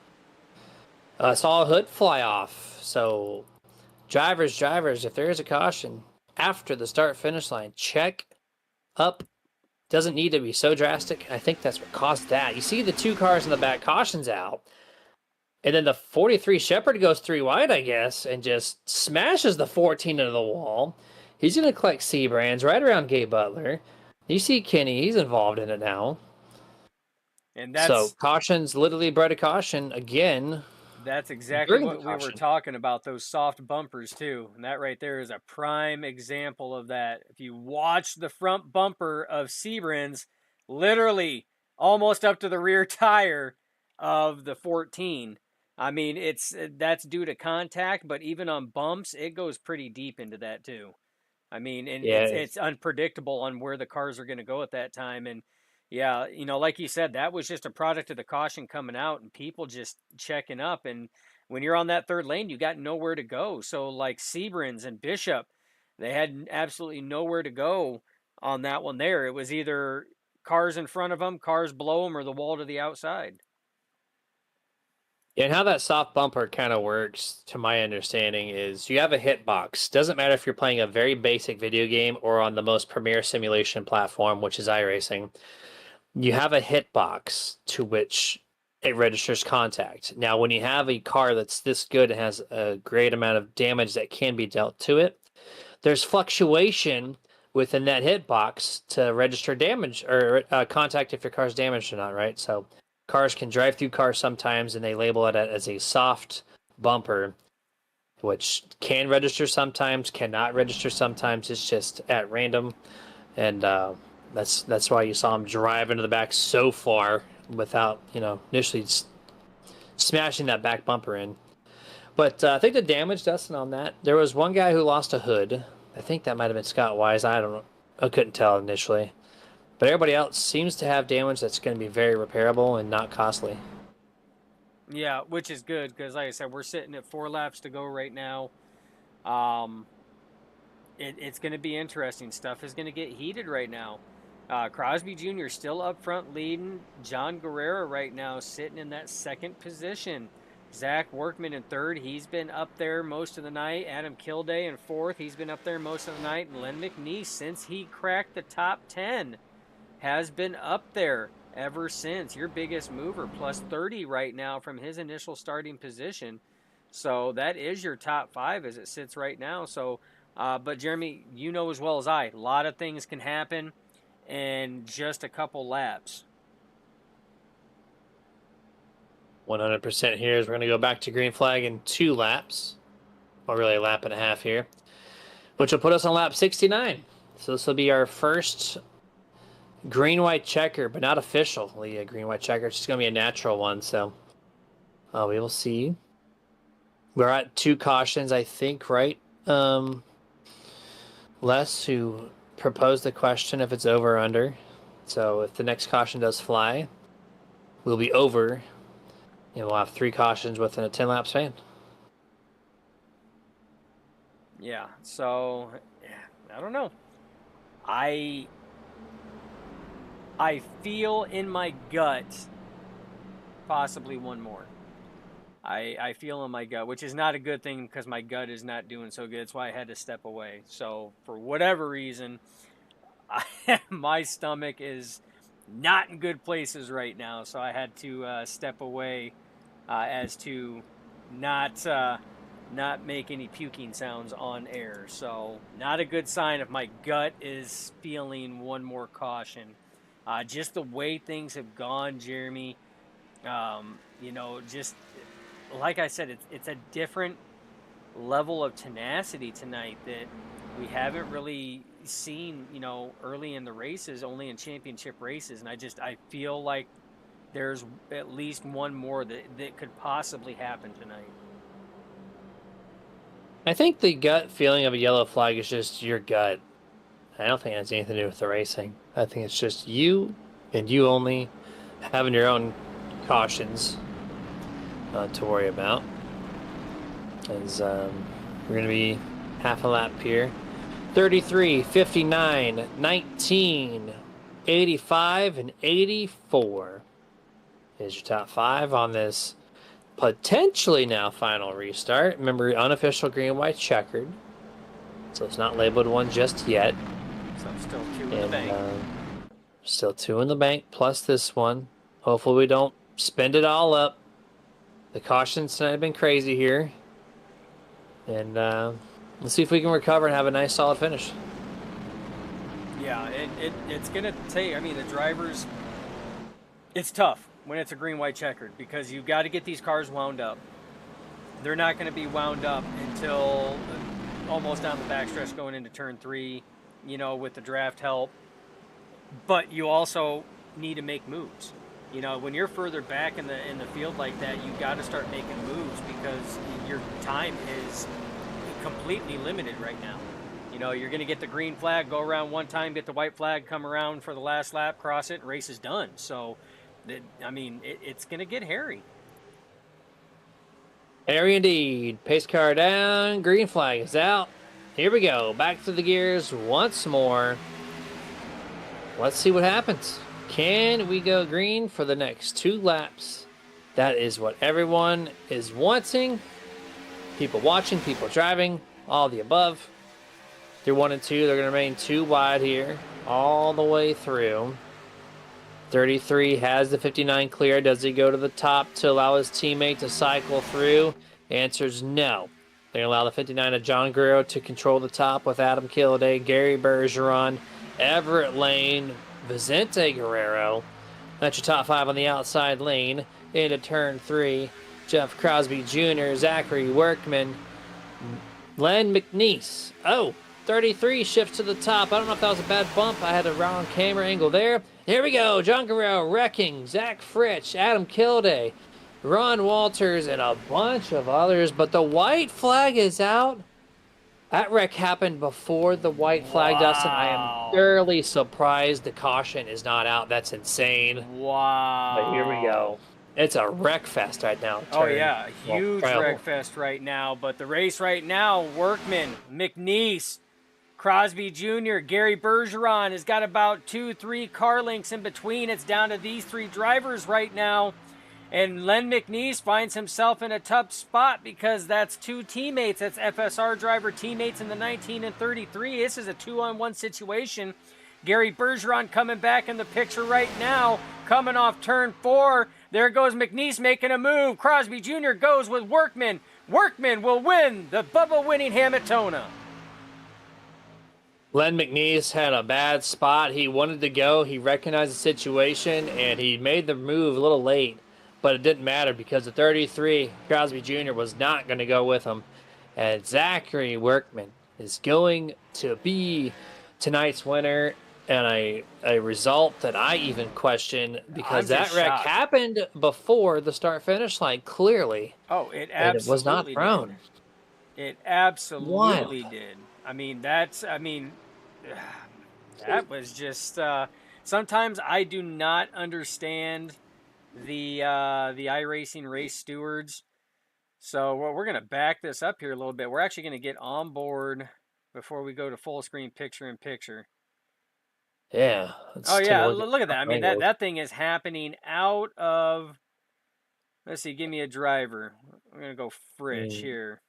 Saw a hood fly off. So, drivers, if there is a caution after the start-finish line, check up. Doesn't need to be so drastic. I think that's what caused that. You see the 2 cars in the back, caution's out. And then the 43 Shepard goes 3 wide, I guess, and just smashes the 14 into the wall. He's going to collect Seabrands right around Gabe Butler. You see Kenny, he's involved in it now. And that's, so caution's literally bred a caution again. That's exactly what we were talking about, those soft bumpers too. And that right there is a prime example of that. If you watch the front bumper of Seabrands, literally almost up to the rear tire of the 14. I mean, that's due to contact, but even on bumps, it goes pretty deep into that too. I mean, and Yeah, it's unpredictable on where the cars are going to go at that time. And yeah, like you said, that was just a product of the caution coming out and people just checking up. And when you're on that third lane, you got nowhere to go. So like Seabrands and Bishop, they had absolutely nowhere to go on that one there. It was either cars in front of them, cars below them, or the wall to the outside. And how that soft bumper kind of works, to my understanding, is you have a hitbox. Doesn't matter if you're playing a very basic video game or on the most premier simulation platform, which is iRacing. You have a hitbox to which it registers contact. Now, when you have a car that's this good and has a great amount of damage that can be dealt to it, there's fluctuation within that hitbox to register damage or contact if your car's damaged or not, right? So cars can drive through cars sometimes, and they label it as a soft bumper, which can register sometimes, cannot register sometimes. It's just at random, and that's why you saw him drive into the back so far without, initially smashing that back bumper in. But I think the damage, Dustin, on that, there was one guy who lost a hood. I think that might have been Scott Wise. I don't know. I couldn't tell initially. But everybody else seems to have damage that's going to be very repairable and not costly. Yeah, which is good because, like I said, we're sitting at 4 laps to go right now. It's going to be interesting. Stuff is going to get heated right now. Crosby Jr. still up front leading. John Guerrero right now sitting in that second position. Zach Workman in third. He's been up there most of the night. Adam Kilday in fourth. He's been up there most of the night. And Len McNeese, since he cracked the top 10, has been up there ever since. Your biggest mover, plus 30 right now from his initial starting position. So that is your top 5 as it sits right now. So, but Jeremy, you know as well as I, a lot of things can happen in just a couple laps. 100% here is we're going to go back to green flag in 2 laps, or really a lap and a half here, which will put us on lap 69. So this will be our first green-white checker, but not officially a green-white checker. It's just going to be a natural one, so we will see. We're at 2 cautions, I think, right? Les, who proposed the question if it's over or under. So if the next caution does fly, we'll be over. And we'll have 3 cautions within a 10-lap span. Yeah, so I don't know. I feel in my gut possibly one more. I feel in my gut, which is not a good thing because my gut is not doing so good. That's why I had to step away. So for whatever reason, my stomach is not in good places right now. So I had to step away as to not make any puking sounds on air. So not a good sign if my gut is feeling one more caution. Just the way things have gone, Jeremy, just like I said, it's a different level of tenacity tonight that we haven't really seen, early in the races, only in championship races. And I feel like there's at least one more that could possibly happen tonight. I think the gut feeling of a yellow flag is just your gut. I don't think it has anything to do with the racing. I think it's just you and you only having your own cautions to worry about. As we're going to be half a lap here. 33, 59, 19, 85, and 84 is your top 5 on this potentially now final restart. Remember, unofficial green-white checkered, so it's not labeled one just yet. So still 2 in the bank. Still 2 in the bank, plus this one. Hopefully we don't spend it all up. The cautions tonight have been crazy here. And let's see if we can recover and have a nice solid finish. Yeah, it's going to take, the drivers, it's tough when it's a green-white checkered because you've got to get these cars wound up. They're not going to be wound up until almost down the backstretch going into turn 3, with the draft help. But you also need to make moves. When you're further back in the field like that, you got to start making moves because your time is completely limited right now. You're going to get the green flag, go around one time, get the white flag, come around for the last lap, cross it, race is done. So, it's going to get hairy. Hairy indeed. Pace car down, green flag is out. Here we go. Back to the gears once more. Let's see what happens. Can we go green for the next 2 laps? That is what everyone is wanting. People watching, people driving, all the above. Through 1 and 2, they're going to remain 2 wide here all the way through. 33 has the 59 clear. Does he go to the top to allow his teammate to cycle through? Answer's no. They're going to allow the 59 of John Guerrero to control the top with Adam Kilday, Gary Bergeron, Everett Lane, Vicente Guerrero, That's your top 5 on the outside lane. Into turn 3, Jeff Crosby Jr., Zachary Workman, Len McNeese. Oh, 33 shifts to the top. I don't know if that was a bad bump. I had the wrong camera angle there. Here we go. John Guerrero wrecking, Zach Fritsch, Adam Kilday, Ron Walters, and a bunch of others. But the white flag is out. That wreck happened before the white flag, Dustin. I am thoroughly surprised the caution is not out. That's insane. Wow. But here we go. It's a wreck fest right now. Oh, yeah. Huge wreck fest right now. But the race right now, Workman, McNeese, Crosby Jr., Gary Bergeron has got about 2-3 car lengths in between. It's down to these 3 drivers right now. And Len McNeese finds himself in a tough spot because that's 2 teammates. That's FSR driver teammates in the 19 and 33. This is a 2-on-1 situation. Gary Bergeron coming back in the picture right now, coming off turn 4. There goes McNeese making a move. Crosby Jr. goes with Workman. Workman will win the Bubba Winningham at Daytona. Len McNeese had a bad spot. He wanted to go. He recognized the situation, and he made the move a little late. But it didn't matter because the 33, Crosby Jr., was not going to go with him. And Zachary Workman is going to be tonight's winner, and a result that I even question because that wreck happened before the start-finish line, clearly. Oh, it absolutely and it was not thrown. It absolutely did. That was just, sometimes I do not understand the iRacing race stewards. So we're going to back this up here a little bit. We're actually going to get on board before we go to full screen picture-in-picture. Yeah. Oh, yeah. Look at that. That thing is happening out of... Let's see. Give me a driver. I'm going to go Fritsch here.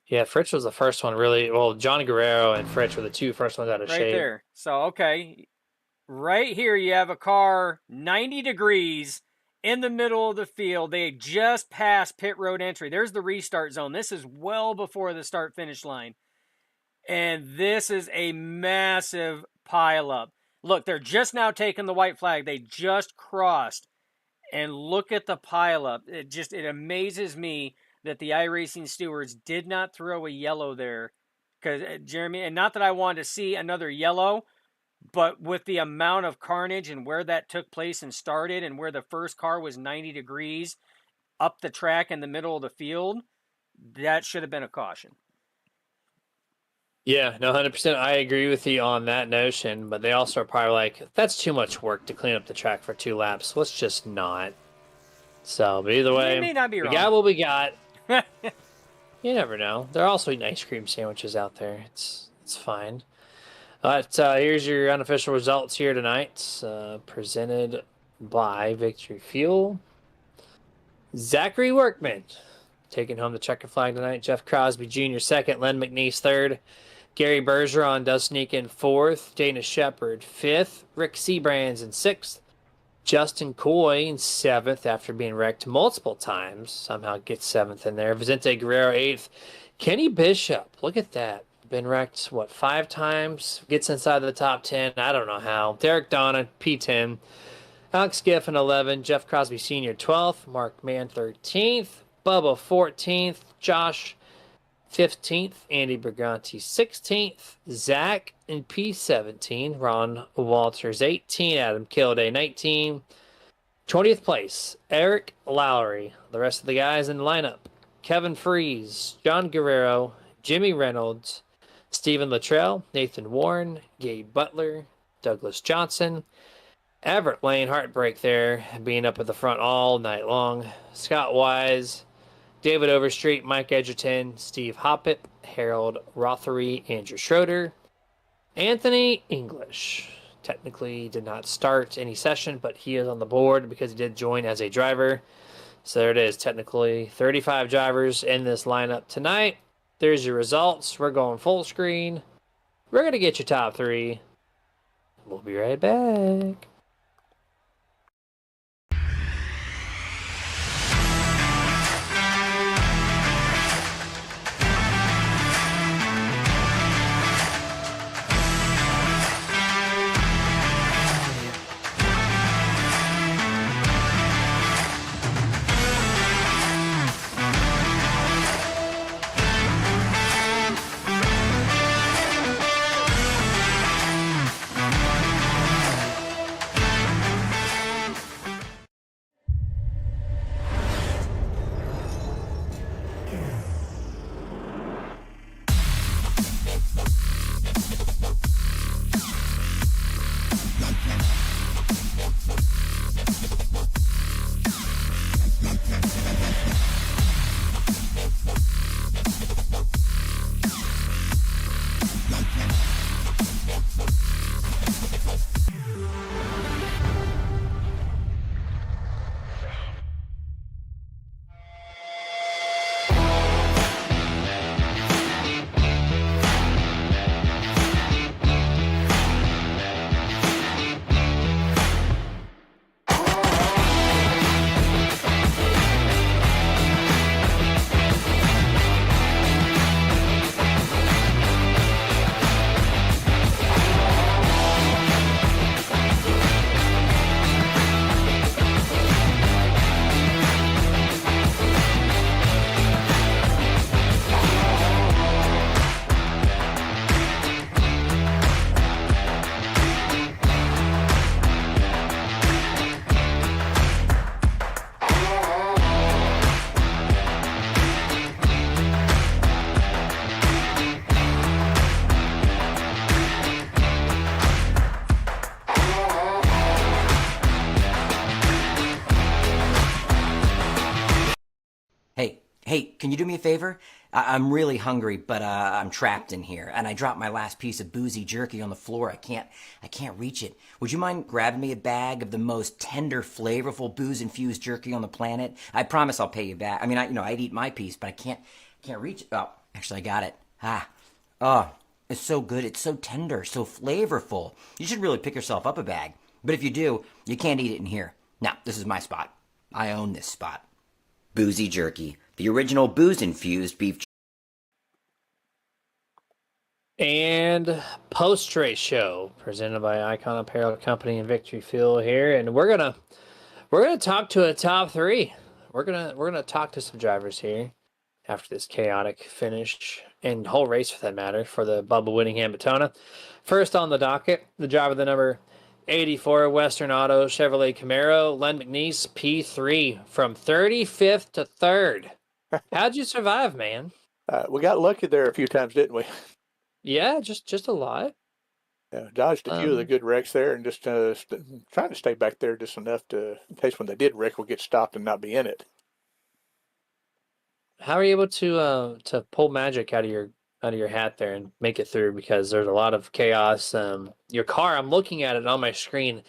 Yeah, Fritsch was the first one, really. Well, John Guerrero and Fritsch were the 2 first ones out of shape. Right there. So, okay. Right here, you have a car 90 degrees in the middle of the field. They just passed pit road entry. There's the restart zone. This is well before the start-finish line. And this is a massive pileup. Look, they're just now taking the white flag. They just crossed. And look at the pileup. It amazes me that the iRacing stewards did not throw a yellow there. Because, Jeremy, and not that I wanted to see another yellow, but with the amount of carnage and where that took place and started and where the first car was 90 degrees up the track in the middle of the field, that should have been a caution. Yeah, no, 100%. I agree with you on that notion, but they also are probably like, that's too much work to clean up the track for 2 laps. Let's just not. So, but either way, you may not be wrong. We got what we got. You never know. They're also eating ice cream sandwiches out there. It's fine. But here's your unofficial results here tonight, presented by Victory Fuel. Zachary Workman taking home the checker flag tonight. Jeff Crosby Jr. second. Len McNeese third. Gary Bergeron does sneak in 4th. Dana Shepard 5th. Rick Seabrands in 6th. Justin Coy in 7th after being wrecked multiple times. Somehow gets 7th in there. Vicente Guerrero 8th. Kenny Bishop, look at that. Been wrecked, 5 times? Gets inside the top 10. I don't know how. Derek Donna, P10. Alex Giffen, 11. Jeff Crosby Sr., 12th. Mark Mann, 13th. Bubba, 14th. Josh, 15th. Andy Briganti, 16th. Zach in P17. Ron Walters, 18. Adam Kilday, 19. 20th place, Eric Lowry. The rest of the guys in the lineup: Kevin Freeze, John Guerrero, Jimmy Reynolds, Stephen Luttrell, Nathan Warren, Gabe Butler, Douglas Johnson, Everett Lane, heartbreak there, being up at the front all night long, Scott Wise, David Overstreet, Mike Edgerton, Steve Hoppett, Harold Rothery, Andrew Schroeder, Anthony English. Technically did not start any session, but he is on the board because he did join as a driver. So there it is, technically 35 drivers in this lineup tonight. There's your results. We're going full screen. We're going to get your top 3. We'll be right back. Hey, can you do me a favor? I'm really hungry, but I'm trapped in here, and I dropped my last piece of boozy jerky on the floor. I can't reach it. Would you mind grabbing me a bag of the most tender, flavorful booze-infused jerky on the planet? I promise I'll pay you back. I mean, I'd eat my piece, but I can't reach it. Oh, actually, I got it. Oh, it's so good. It's so tender, so flavorful. You should really pick yourself up a bag. But if you do, you can't eat it in here. Now, this is my spot. I own this spot. Boozy jerky, the original booze-infused beef jerky. And post-race show presented by Icon Apparel Company and Victory Fuel here, and we're gonna talk to a top three. We're gonna talk to some drivers here after this chaotic finish and whole race for that matter for the Bubba Whittingham Daytona. First on the docket, the driver of the number 84 Western Auto Chevrolet Camaro, Len McNeese, P3 from 35th to 3rd. How'd you survive, man? We got lucky there a few times, didn't we? Yeah, just a lot. Yeah, dodged a few of the good wrecks there, and just trying to stay back there just enough to, in case when they did wreck, we'll get stopped and not be in it. How are you able to pull magic out of your hat there and make it through? Because there's a lot of chaos. Your car, I'm looking at it on my screen,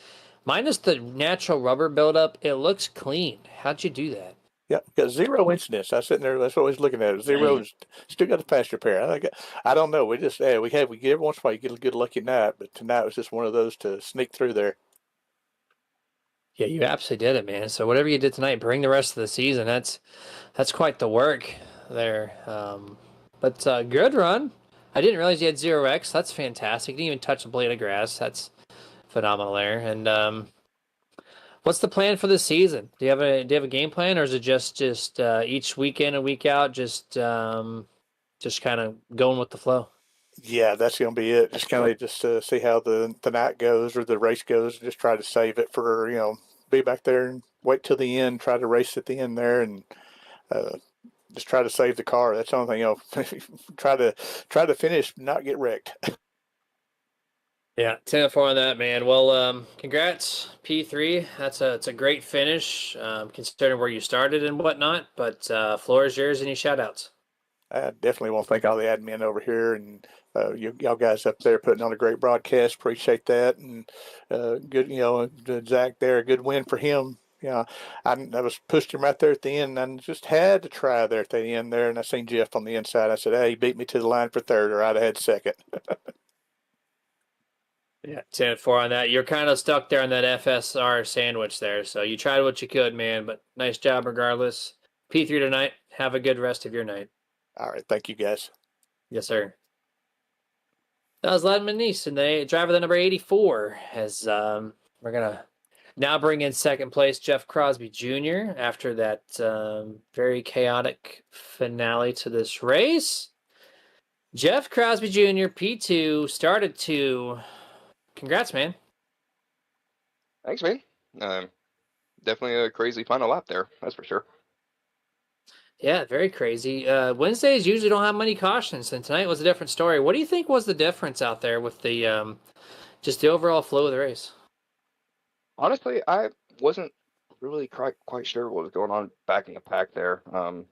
minus the natural rubber buildup, it looks clean. How'd you do that? Yeah, got zero incidents. I was sitting there. That's what I was looking at. Zero. Still got the fast repair. I don't know. We just we get every once in a while you get a good lucky night, but tonight was just one of those to sneak through there. Yeah, you absolutely did it, man. So whatever you did tonight, bring the rest of the season. That's quite the work there. But good run. I didn't realize you had 0x. That's fantastic. You didn't even touch a blade of grass. That's phenomenal there. And what's the plan for the season? Do you have a game plan, or is it just each weekend and week out, just kind of going with the flow? Yeah, that's gonna be it. Just kind of just see how the night goes or the race goes. Just try to save it for be back there and wait till the end. Try to race at the end there and just try to save the car. That's the only thing. Try to finish, not get wrecked. Yeah, 10-4 on that, man. Well, congrats, P3. It's a great finish, considering where you started and whatnot. But floor is yours. Any shout outs? I definitely want to thank all the admin over here and y'all guys up there putting on a great broadcast. Appreciate that. And good, Zach there, a good win for him. I was pushed him right there at the end. And I just had to try there at the end there. And I seen Jeff on the inside. I said, hey, he beat me to the line for third, or I'd have had second. Yeah, 10-4 on that. You're kind of stuck there on that FSR sandwich there. So you tried what you could, man. But nice job regardless. P3 tonight. Have a good rest of your night. All right. Thank you, guys. Yes, sir. That was Len McNeese, and the driver, the number 84, as we're going to now bring in second place Jeff Crosby Jr. after that very chaotic finale to this race. Jeff Crosby Jr., P2, started to. Congrats, man. Thanks, man. Definitely a crazy final lap there, that's for sure. Yeah, very crazy. Wednesdays usually don't have many cautions, and tonight was a different story. What do you think was the difference out there with the just the overall flow of the race? Honestly, I wasn't really quite sure what was going on back in the pack there. And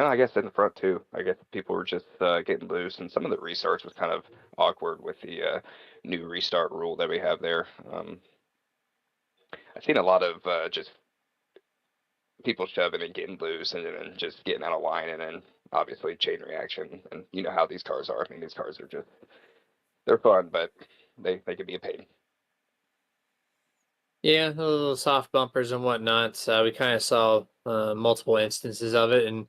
I guess in the front too. I guess people were just getting loose, and some of the restarts was kind of awkward with the new restart rule that we have there. I've seen a lot of just people shoving and getting loose and then just getting out of line, and then obviously chain reaction. And you know how these cars are. I mean, these cars are they're fun, but they can be a pain. Yeah, the little soft bumpers and whatnot. So we kind of saw multiple instances of it, and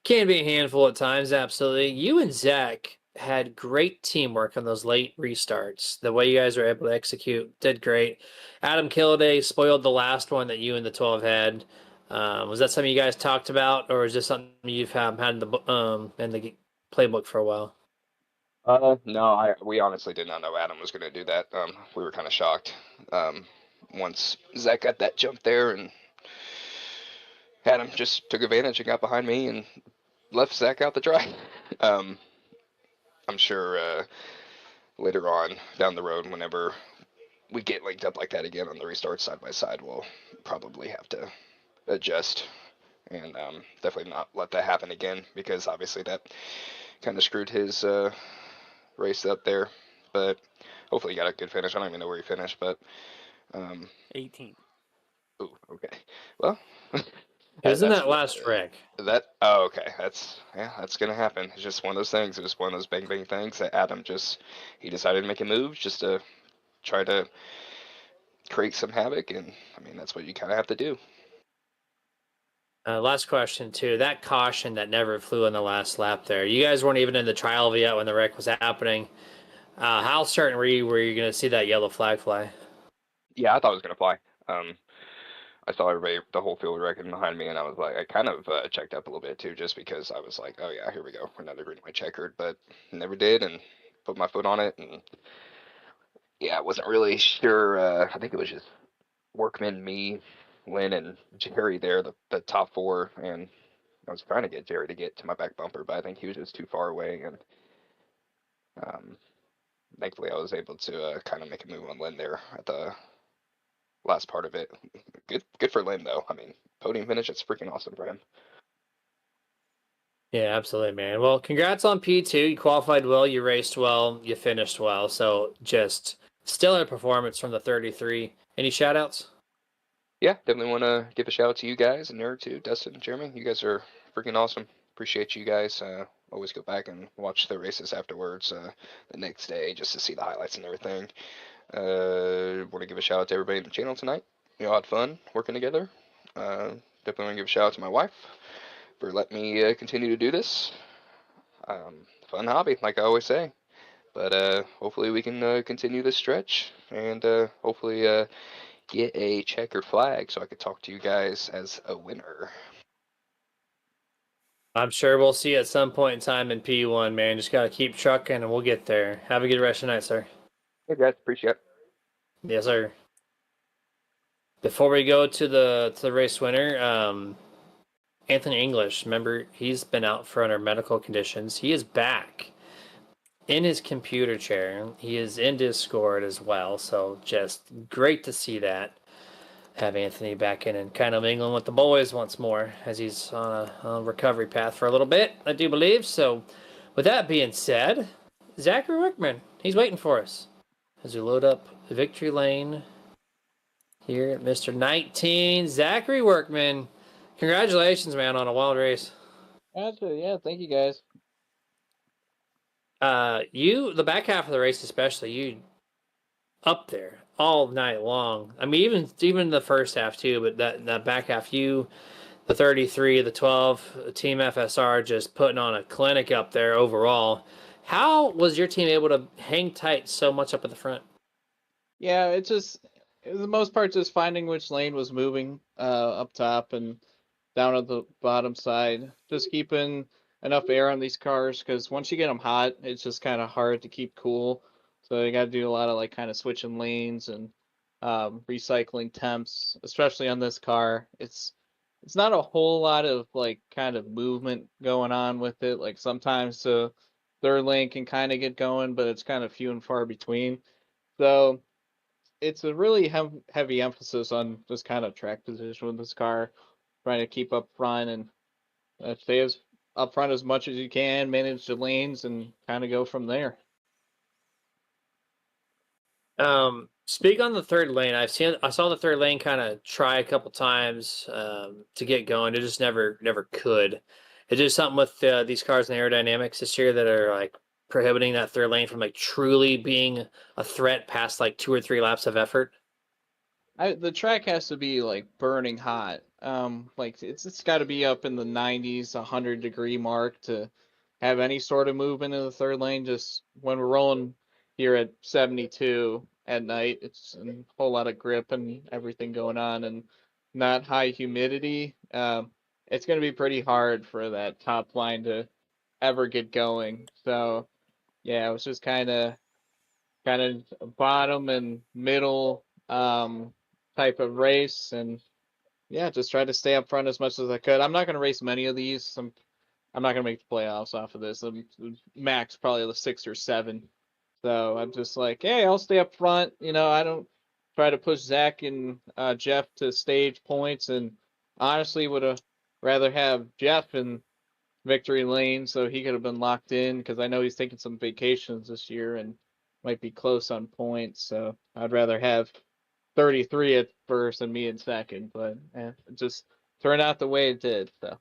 can be a handful at times. Absolutely. You and Zach had great teamwork on those late restarts. The way you guys were able to execute did great. Adam Killiday spoiled the last one that you and the 12 had. Was that something you guys talked about, or is this something you've had in the playbook for a while? No, we honestly did not know Adam was going to do that. We were kind of shocked once Zach got that jump there, and Adam just took advantage and got behind me and left Zach out to dry. I'm sure later on down the road, whenever we get linked up like that again on the restart side by side, we'll probably have to adjust and definitely not let that happen again, because obviously that kind of screwed his race up there. But hopefully he got a good finish. I don't even know where he finished, but 18. ooh, okay. Well, He was in that's that last wreck. that. Oh, okay. That's gonna happen. It's just one of those things. It was one of those bang bang things that Adam he decided to make a move just to try to create some havoc, and I mean that's what you kind of have to do. Last question too. That caution that never flew in the last lap there. You guys weren't even in the trial yet when the wreck was happening. How certain were you going to see that yellow flag fly? Yeah, I thought it was gonna fly. Um, I saw everybody, the whole field wrecking behind me, and I was like, I kind of checked up a little bit too, just because I was like, oh yeah, here we go, another green white checkered, but never did, and put my foot on it, and yeah, I wasn't really sure. I think it was just Workman, me, Lynn, and Jerry there, the top four, and I was trying to get Jerry to get to my back bumper, but I think he was just too far away, and um, thankfully I was able to kind of make a move on Lynn there at the last part of it. Good for Lynn though. I mean, podium finish, it's freaking awesome for him. Yeah, absolutely, man. Well, congrats on P2. You qualified well, you raced well, you finished well. So just stellar performance from the 33. Any shout outs? Yeah, definitely want to give a shout out to you guys and Nerd too, Dustin and Jeremy. You guys are freaking awesome. Appreciate you guys. Always go back and watch the races afterwards the next day just to see the highlights and everything. Want to give a shout out to everybody in the channel tonight. You know, had fun working together. Definitely want to give a shout out to my wife for letting me continue to do this. Fun hobby, like I always say. But hopefully we can continue this stretch and hopefully get a checker flag so I could talk to you guys as a winner. I'm sure we'll see you at some point in time in P1, man. Just got to keep trucking and we'll get there. Have a good rest of the night, sir. Hey guys, appreciate it. Yes, sir. Before we go to the race winner, Anthony English, remember, he's been out for under medical conditions. He is back in his computer chair. He is in Discord as well, so just great to see that. Have Anthony back in and kind of mingling with the boys once more as he's on a recovery path for a little bit, I do believe. So, with that being said, Zachary Wickman, he's waiting for us as we load up Victory Lane here at Mr. 19. Zachary Workman, congratulations, man, on a wild race. Gotcha. Yeah, thank you guys. The back half of the race especially, you up there all night long. I mean, even the first half too, but that back half, the 33, the 12, Team FSR just putting on a clinic up there overall. How was your team able to hang tight so much up at the front? Yeah, it was the most part just finding which lane was moving up top and down at the bottom side. Just keeping enough air on these cars because once you get them hot, it's just kind of hard to keep cool. So you got to do a lot of like kind of switching lanes and recycling temps, especially on this car. It's not a whole lot of like kind of movement going on with it. Like sometimes the third lane can kind of get going, but it's kind of few and far between. So it's a really heavy emphasis on this kind of track position with this car, trying to keep up front and stay as up front as much as you can, manage the lanes, and kind of go from there. Speak on the third lane. I saw the third lane kind of try a couple times to get going. It just never could. It's just something with these cars and aerodynamics this year that are like prohibiting that third lane from like truly being a threat past like 2 or 3 laps of effort. The track has to be like burning hot. Like it's got to be up in the 90s, 100-degree mark to have any sort of movement in the third lane. Just when we're rolling here at 72 at night, it's a whole lot of grip and everything going on, and not high humidity. It's going to be pretty hard for that top line to ever get going. So yeah, it was just kind of bottom and middle type of race, and yeah, just try to stay up front as much as I could. I'm not going to race many of these. I'm not going to make the playoffs off of this. Max probably the 6 or 7. So I'm just like, hey, I'll stay up front. You know, I don't try to push Zach and Jeff to stage points. And honestly, would have rather have Jeff in victory lane so he could have been locked in, because I know he's taking some vacations this year and might be close on points. So I'd rather have 33 at first and me in second, but it just turned out the way it did. So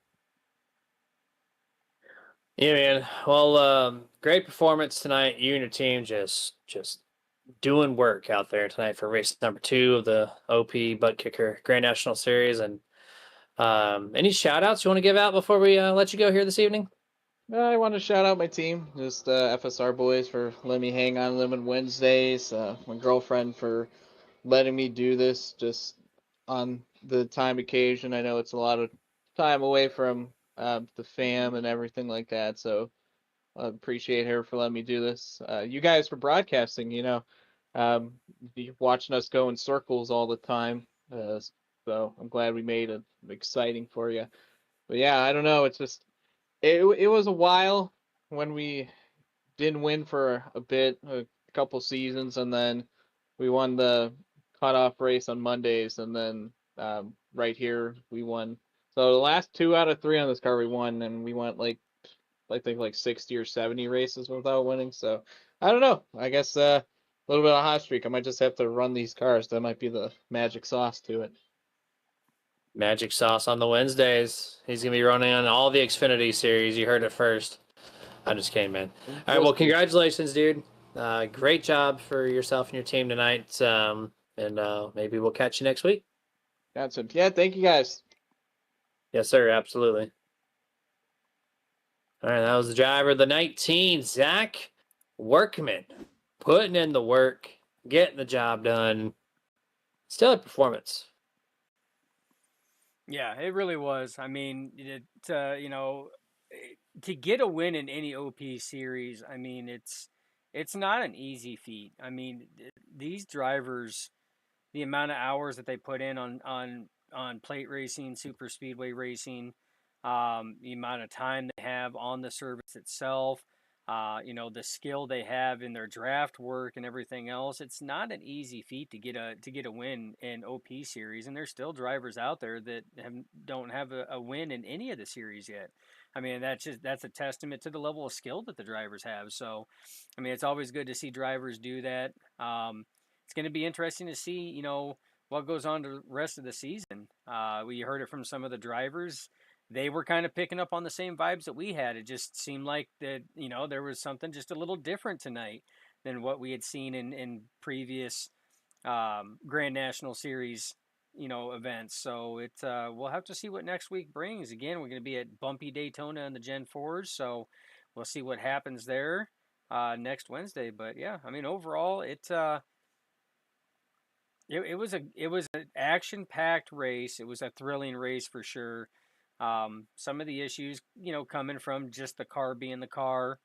Yeah, man. Well, great performance tonight. You and your team just doing work out there tonight for race number 2 of the OP ButtKicker Grand National Series. And any shout outs you want to give out before we let you go here this evening? I want to shout out my team, just FSR boys, for letting me hang on them on Wednesdays. My girlfriend for letting me do this just on the time occasion. I know it's a lot of time away from the fam and everything like that, so I appreciate her for letting me do this. You guys for broadcasting, be watching us go in circles all the time. So I'm glad we made it exciting for you. But yeah, I don't know. It's just it was a while when we didn't win for a couple seasons, and then we won the cutoff race on Mondays, and then right here we won. So the last 2 out of 3 on this car we won, and we went I think 60 or 70 races without winning. So I don't know. I guess a little bit of hot streak. I might just have to run these cars. That might be the magic sauce to it. Magic sauce on the Wednesdays. He's going to be running on all the Xfinity series. You heard it first. I'm just kidding, man. All right, well, congratulations, dude. Great job for yourself and your team tonight. And maybe we'll catch you next week. That's it. Yeah, thank you guys. Yes, sir. Absolutely. All right, that was the driver of the 19, Zach Workman, putting in the work, getting the job done. Still a performance. Yeah, it really was. I mean, to get a win in any OP series, I mean, it's not an easy feat. I mean, these drivers, the amount of hours that they put in on plate racing, super speedway racing, the amount of time they have on the service itself, the skill they have in their draft work and everything else. It's not an easy feat to get a win in OP series, and there's still drivers out there that don't have a win in any of the series yet. I mean, that's a testament to the level of skill that the drivers have. So, I mean, it's always good to see drivers do that. It's going to be interesting to see, what goes on to the rest of the season. We heard it from some of the drivers. They were kind of picking up on the same vibes that we had. It just seemed like that, there was something just a little different tonight than what we had seen in previous Grand National Series, events. So we'll have to see what next week brings. Again, we're going to be at bumpy Daytona in the Gen 4s, so we'll see what happens there next Wednesday. But yeah, I mean, overall, it was an action-packed race. It was a thrilling race for sure. Some of the issues, coming from just the car being the car,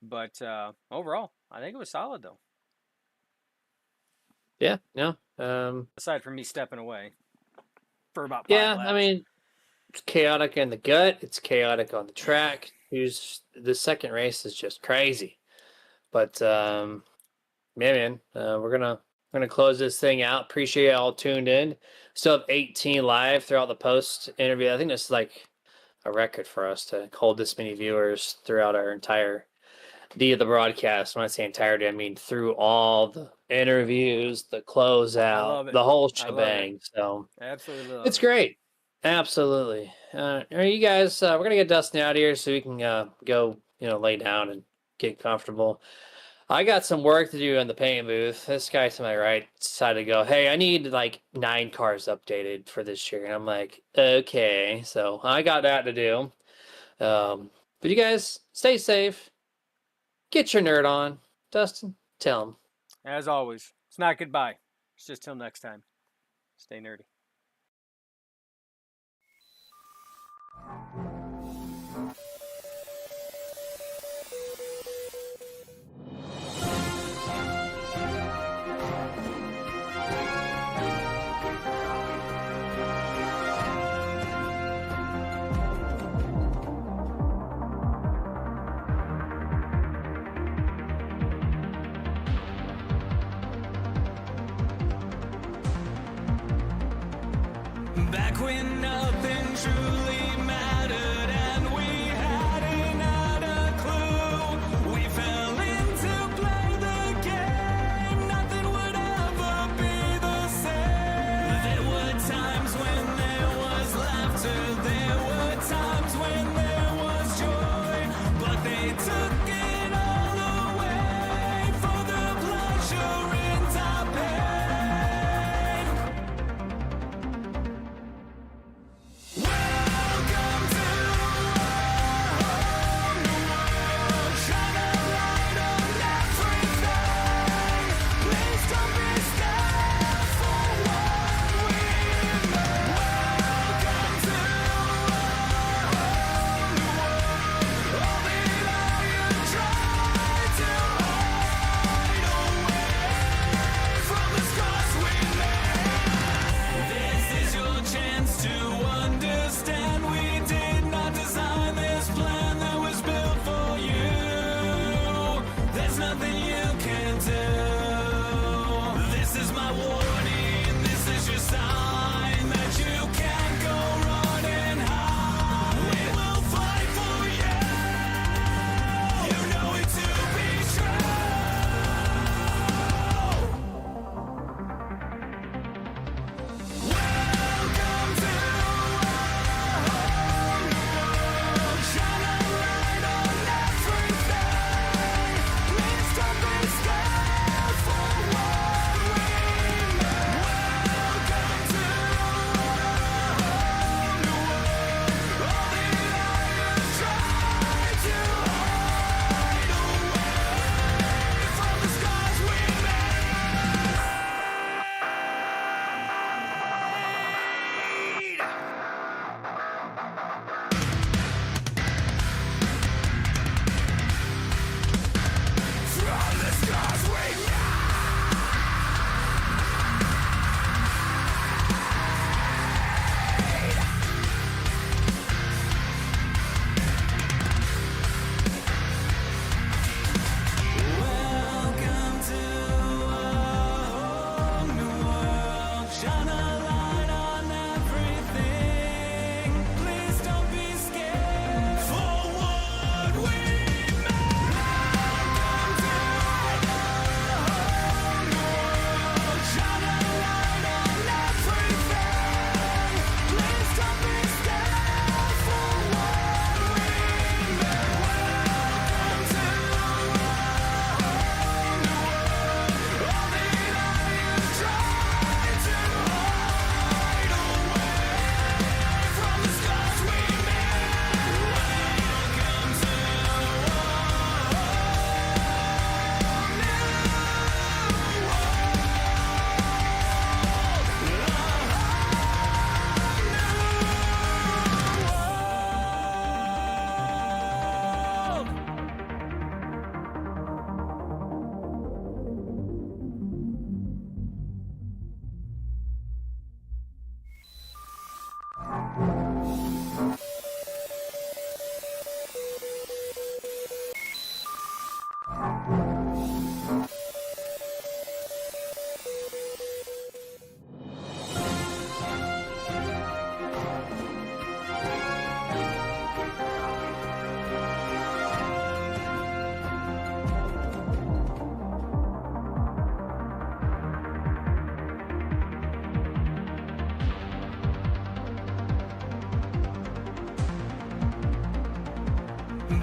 but overall, I think it was solid though. Yeah, no. Aside from me stepping away for about 5 Yeah, laps. I mean, it's chaotic in the gut. It's chaotic on the track. The second race is just crazy. But yeah, man, we're gonna close this thing out. Appreciate you all tuned in. Still have 18 live throughout the post interview. I think that's like a record for us to hold this many viewers throughout our entire D of the broadcast. When I say entirety, I mean through all the interviews, the closeout, the whole shebang. So absolutely love it's great. Absolutely. All right, you guys, we're gonna get Dustin out of here so we can go, lay down and get comfortable. I got some work to do in the paint booth. This guy to my right decided to go, hey, I need 9 cars updated for this year. And I'm like, okay. So I got that to do. But you guys, stay safe. Get your nerd on. Dustin, tell him. As always, it's not goodbye. It's just till next time. Stay nerdy. Back when nothing truly mattered.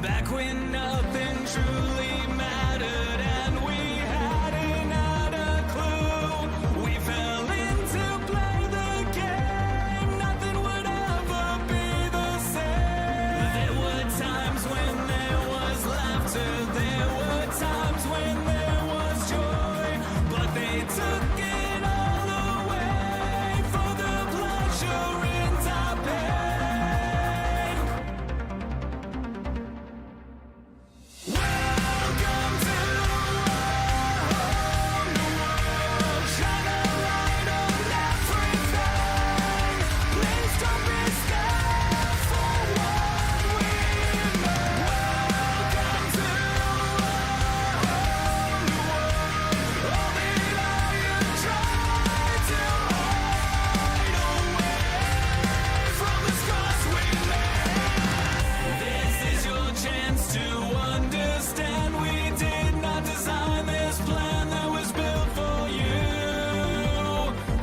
Back when nothing truly mattered and we hadn't had a clue. We fell into play the game. Nothing would ever be the same. There were times when there was laughter. There were times when there was joy. But they took it all away for the pleasure in our pain. Welcome to our whole world. Shine a light on everything. Please don't be scared for what we made. Welcome to our whole world. All the lion tried to hide away from the scars we made. This is your chance to understand we did not design this plan that was built for you.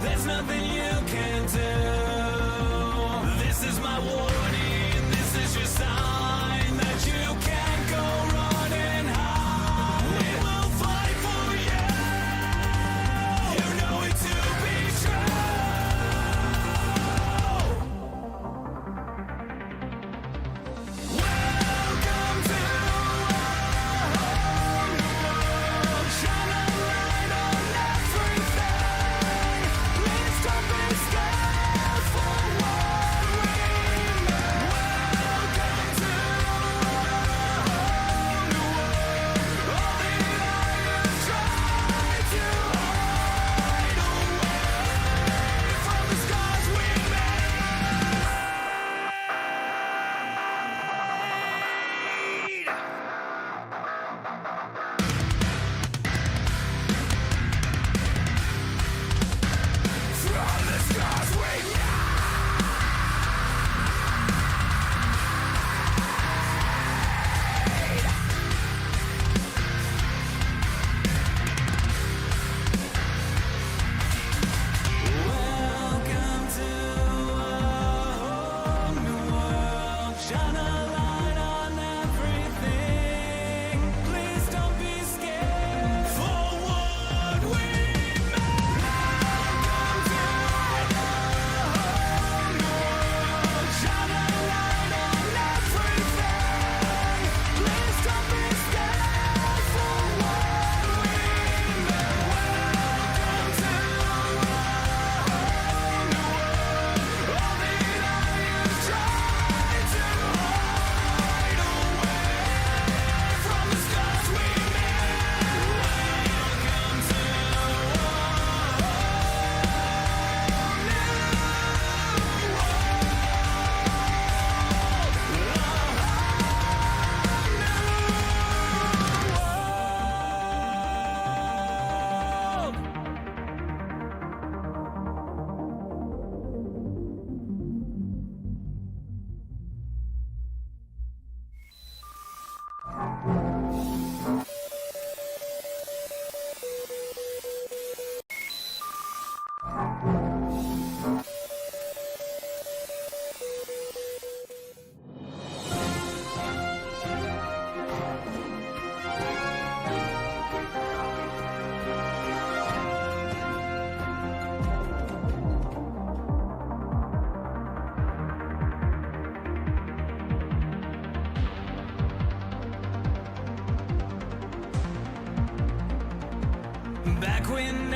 There's nothing you can do. This is my warning, this is your sign that you can't go running high. We will fight for you. You know it to be true. Welcome to our whole world. Shine a light on everything. Please don't be scared for what we made. Welcome to our whole world. All the lions tried to hide away from the scars we made. From the scars we made. Welcome to our whole new world. Shine a light on everything. Please don't be scared for what we made. Welcome to our whole new world. Shine a light on everything. Please don't be scared for what we made. Welcome to our whole new world. All the lions tried to hide away from the scars we made. Welcome to Back when